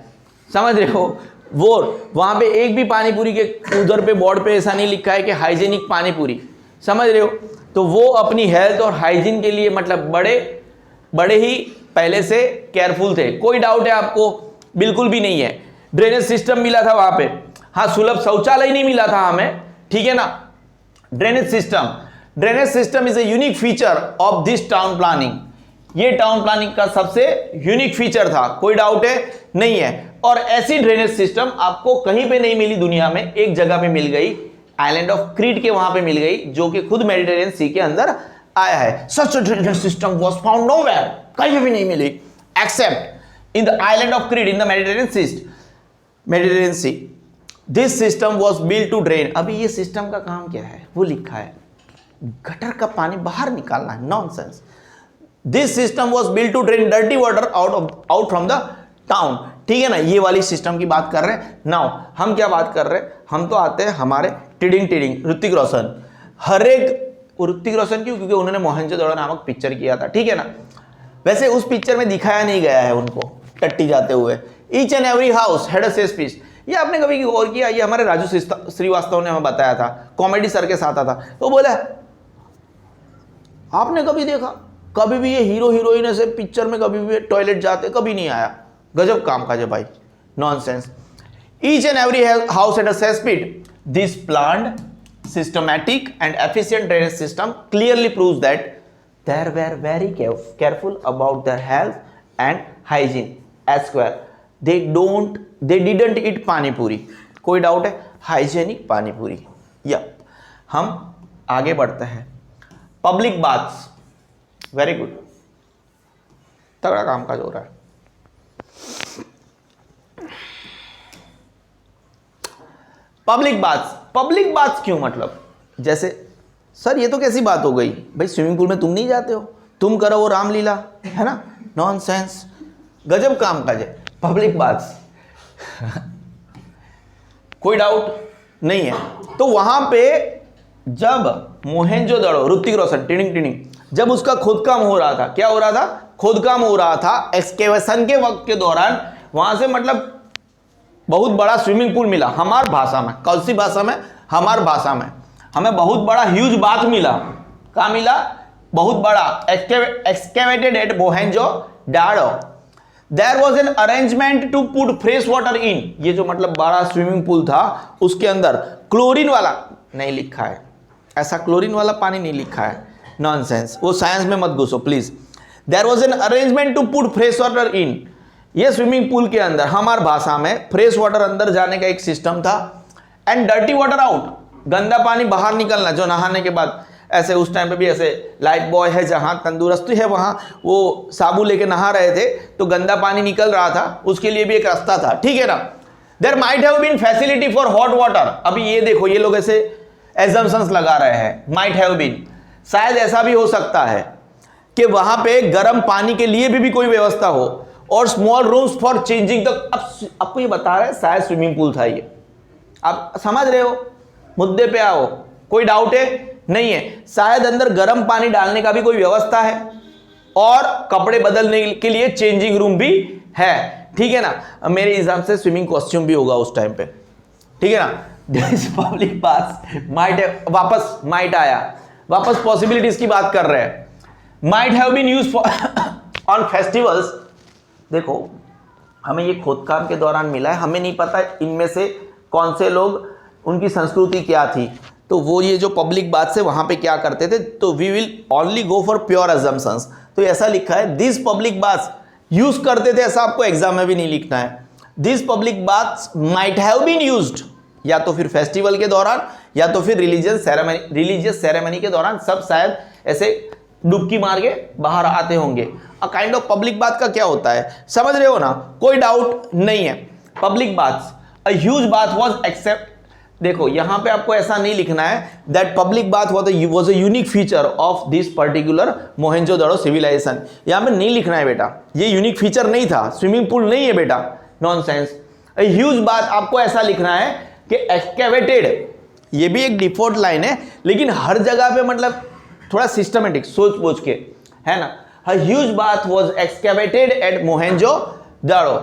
समझ रहे हो? वो वहां पे एक भी पानी पूरी के उधर पे बोर्ड पे ऐसा नहीं लिखा है कि हाइजीनिक पानी पूरी, समझ रहे हो? तो वो अपनी हेल्थ और हाइजीन के लिए मतलब बड़े बड़े ही पहले से केयरफुल थे, कोई डाउट है आपको? बिल्कुल भी नहीं है। ड्रेनेज सिस्टम मिला था वहां पे, हाँ सुलभ शौचालय नहीं मिला था हमें, ठीक है ना। Drainage system is a unique feature of this town planning, ये टाउन प्लानिंग का सबसे यूनिक फीचर था, कोई डाउट है? नहीं है। और ऐसी ड्रेनेज सिस्टम आपको कहीं पे नहीं मिली दुनिया में, एक जगह पे मिल गई, आइलैंड ऑफ क्रीट के वहां पे मिल गई, जो कि खुद मेडिटेरियन सी के अंदर आया है। Such drainage system was found nowhere, कहीं भी नहीं मिली except in the island of Crete in the Mediterranean sea. This system was built to drain, अभी ये सिस्टम का काम क्या है वो लिखा है, गटर का पानी बाहर निकालना है, nonsense. This system was built to drain dirty water out from the town, ठीक है ना, ये वाली सिस्टम की बात कर रहे हैं। नाउ हम क्या बात कर रहे हैं, हम तो आते हैं हमारे टिडिंग ऋतिक रोशन। हर एक ऋतिक रोशन क्यों? क्योंकि उन्होंने मोहनजोदड़ो नामक पिक्चर किया था, ठीक है ना। वैसे उस पिक्चर में दिखाया नहीं गया है उनको टट्टी जाते हुए। Each and every house had a cess piece, ये आपने कभी गौर किया? ये हमारे राजू श्रीवास्तव ने हमें बताया था, कॉमेडी सर के साथ आता, तो बोला आपने कभी देखा कभी भी ये हीरो हीरोइन से पिक्चर में कभी भी टॉयलेट जाते? कभी नहीं आया। गजब काम का जो भाई, nonsense. Each and every house had a cesspit. This planned systematic and efficient drainage system clearly proves that they were very careful about their health and hygiene as well. They didn't eat पानी पूरी, कोई डाउट है? हाइजेनिक पानी पूरी। या हम आगे बढ़ते हैं। पब्लिक बाथ्स, वेरी गुड, तगड़ा काम काज हो रहा है। पब्लिक बाथ्स क्यों? मतलब जैसे सर ये तो कैसी बात हो गई भाई, स्विमिंग पूल में तुम नहीं जाते हो, तुम करो वो रामलीला, है ना, नॉनसेंस, गजब काम काज है। पब्लिक बाथ्स कोई डाउट नहीं है। तो वहां पे जब मोहनजोदड़ो, ऋतिक रोशन टिडिंग जब उसका खोदकाम हो रहा था, क्या हो रहा था? खोदकाम हो रहा था एक्सकेवेशन के वक्त के दौरान, वहां से मतलब बहुत बड़ा स्विमिंग पूल मिला हमार भाषा में। कौन सी भाषा में? हमार भाषा में। हमें बहुत बड़ा ह्यूज बाथ मिला। क्या मिला? बहुत बड़ा, excavated at Mohenjodaro. There was an arrangement to put fresh water in, ये जो मतलब बड़ा स्विमिंग पूल था उसके अंदर क्लोरीन वाला नहीं लिखा है, ऐसा क्लोरीन वाला पानी नहीं लिखा है, नॉनसेंस, वो साइंस में मत घुसो please. There was an arrangement to put fresh water in, ये स्विमिंग पूल के अंदर हमार भाषा में फ्रेश वाटर अंदर जाने का एक सिस्टम था, एंड डर्टी वाटर आउट, गंदा पानी बाहर निकलना, जो नहाने के बाद ऐसे उस टाइम पे भी ऐसे लाइफ बॉय है जहाँ तंदुरुस्ती है वहाँ वो साबुन लेके नहा रहे थे तो गंदा पानी निकल रहा था, उसके लिए भी एक रास्ता था, ठीक है ना। There might have been facility for hot water, अभी ये देखो ये लोग ऐसे एजम्पशंस लगा रहे हैं, माइट हैव बीन, शायद ऐसा भी हो सकता है कि वहां पे गर्म पानी के लिए भी कोई व्यवस्था हो, और small rooms for changing the, अब आपको ये बता रहे हैं शायद स्विमिंग पूल था ये, आप समझ रहे हो, मुद्दे पे आओ, कोई डाउट है? नहीं है। शायद अंदर गर्म पानी डालने का भी कोई व्यवस्था है और कपड़े बदलने के लिए चेंजिंग रूम भी है, ठीक है ना। मेरे हिसाब से स्विमिंग कॉस्ट्यूम भी होगा उस टाइम पे, ठीक है ना। दिस पब्लिक बाथ्स माइट, वापस माइट आया, वापस पॉसिबिलिटीज की बात कर रहे हैं। Might have been used for on festivals, देखो हमें ये खोदकाम के दौरान मिला है, हमें नहीं पता इनमें से कौन से लोग, उनकी संस्कृति क्या थी, तो वो ये जो पब्लिक बात से वहां पे क्या करते थे, तो we will only go for pure assumptions, तो ऐसा लिखा है दिस पब्लिक बाथ्स यूज करते थे, ऐसा आपको एग्जाम में भी नहीं लिखना है। This public baths might have been used, या तो फिर फेस्टिवल के दौरान या तो फिर रिलीजियस सेरेमनी के दौरान, सब शायद ऐसे डुबकी मार के बाहर आते होंगे। A kind of public bath का क्या होता है, समझ रहे हो ना, कोई डाउट नहीं है। Public baths, a huge bath was except, देखो यहां पे आपको ऐसा नहीं लिखना है that public bath was a unique feature of this particular Mohenjodaro civilisation, यहां पे नहीं लिखना है बेटा, ये यूनिक फीचर नहीं था, स्विमिंग पूल नहीं है बेटा, नॉनसेंस। अ ह्यूज बाथ आपको ऐसा लिखना है कि एक्सकेवेटेड, ये भी एक डिफॉल्ट लाइन है लेकिन हर जगह पे मतलब थोड़ा सिस्टमेटिक सोच पोच के, है ना। A huge bath was excavated at Mohenjodaro,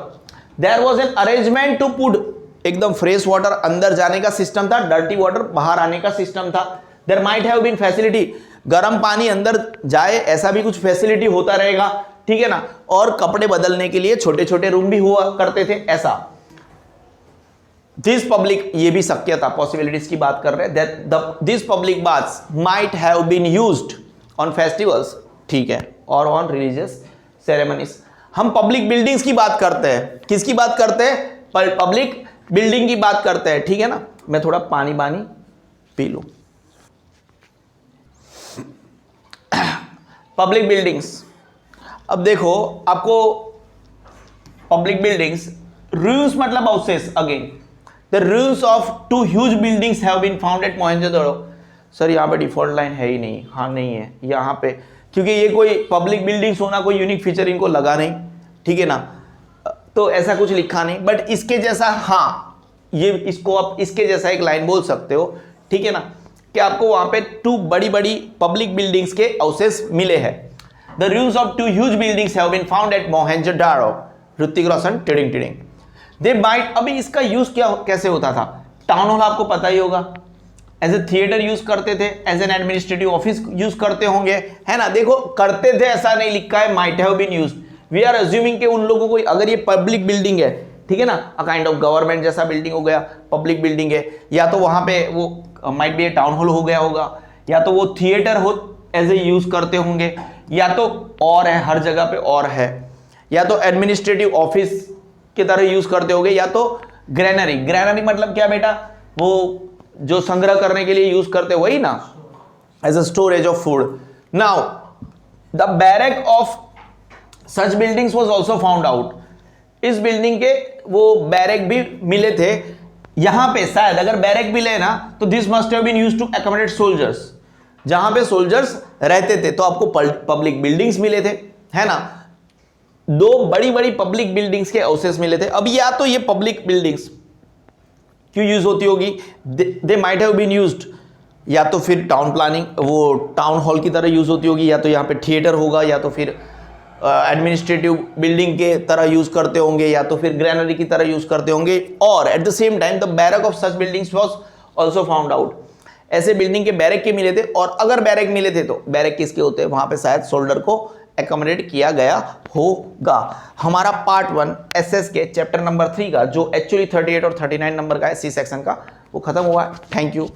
there was an arrangement to put, एकदम फ्रेश वाटर अंदर जाने का सिस्टम था, डर्टी वाटर बाहर आने का सिस्टम था। There might have been facility, गर्म पानी अंदर जाए ऐसा भी कुछ फैसिलिटी होता रहेगा, ठीक है ना, और कपड़े बदलने के लिए छोटे छोटे रूम भी हुआ करते थे, ऐसा। दिस पब्लिक, ये भी शक्यता पॉसिबिलिटीज की बात कर रहे हैं, that this public baths might have been used on festivals, ठीक है, और ऑन रिलीजियस सेरेमनीज। हम पब्लिक बिल्डिंग्स की बात करते हैं, किसकी बात करते हैं, पब्लिक बिल्डिंग की बात करते हैं, ठीक है ना। मैं थोड़ा पानी बानी पी लूं। पब्लिक बिल्डिंग्स, अब देखो आपको पब्लिक बिल्डिंग्स, ruins मतलब houses, again the ruins of 2 huge buildings have been found at Mohenjodaro. Sir यहाँ पे डिफॉल्ट लाइन है ही नहीं, हाँ नहीं है यहाँ पे, क्योंकि ये कोई पब्लिक बिल्डिंग्स होना कोई यूनिक फीचर इनको लगा नहीं, ठीक है ना, तो ऐसा कुछ लिखा नहीं, बट इसके जैसा, हाँ ये इसको आप इसके जैसा एक लाइन बोल सकते हो, ठीक है ना, कि आपको वहां पे 2 बड़ी बड़ी पब्लिक बिल्डिंग्स के हाउसेस मिले हैं। The ruins of 2 huge buildings have been found at Mohenjodaro, Hrithik Roshan टिडिंग टिडिंग। दे माइट, अभी इसका यूज क्या कैसे होता था, टाउन हॉल आपको पता ही होगा, एज ए थिएटर यूज करते थे, as an administrative office use करते होंगे, है ना। देखो करते थे ऐसा नहीं लिखा है, might have been used, we are assuming कि उन लोगों को, अगर ये पब्लिक बिल्डिंग है, ठीक है ना, अ काइंड ऑफ गवर्नमेंट जैसा बिल्डिंग हो गया, पब्लिक बिल्डिंग है, या तो वहां पे वो might be A town hall हो गया होगा, या तो वो थिएटर हो एज ए यूज करते होंगे, या तो और है, हर जगह पे और है, या तो एडमिनिस्ट्रेटिव ऑफिस की तरह यूज करते होंगे, या तो ग्रेनरी। ग्रेनरी मतलब क्या बेटा, वो जो संग्रह करने के लिए यूज करते, वही ना, as a storage of food. Now the barrack of such buildings was also found out, इस बिल्डिंग के वो बैरक भी मिले थे यहां पे, शायद अगर बैरक मिले ना तो this must have been used to accommodate soldiers, जहां पे सोल्जर्स रहते थे, तो आपको पब्लिक बिल्डिंग्स मिले थे, है ना, 2 बड़ी बड़ी पब्लिक बिल्डिंग्स के हाउसेस मिले थे। अब या तो ये पब्लिक बिल्डिंग्स क्यों यूज होती होगी, they might have been used, या तो फिर टाउन प्लानिंग, वो टाउन हॉल की तरह यूज होती होगी, या तो यहाँ पे थिएटर होगा, या तो फिर एडमिनिस्ट्रेटिव बिल्डिंग के तरह यूज करते होंगे, या तो फिर ग्रेनरी की तरह यूज करते होंगे, और eight the same time the barrack of such buildings was also found out, ऐसे बिल्डिंग के बैरक के मिले थे। और अगर बैरक मिले थे तो बैरक किसके होते हैं, वहां पे शायद सोल्डर को एकोमोडेट किया गया होगा। हमारा पार्ट 1 एसएस के चैप्टर नंबर 3 का, जो एक्चुअली 38 और 39 नंबर का है सी सेक्शन का, वो खत्म हुआ। Thank you.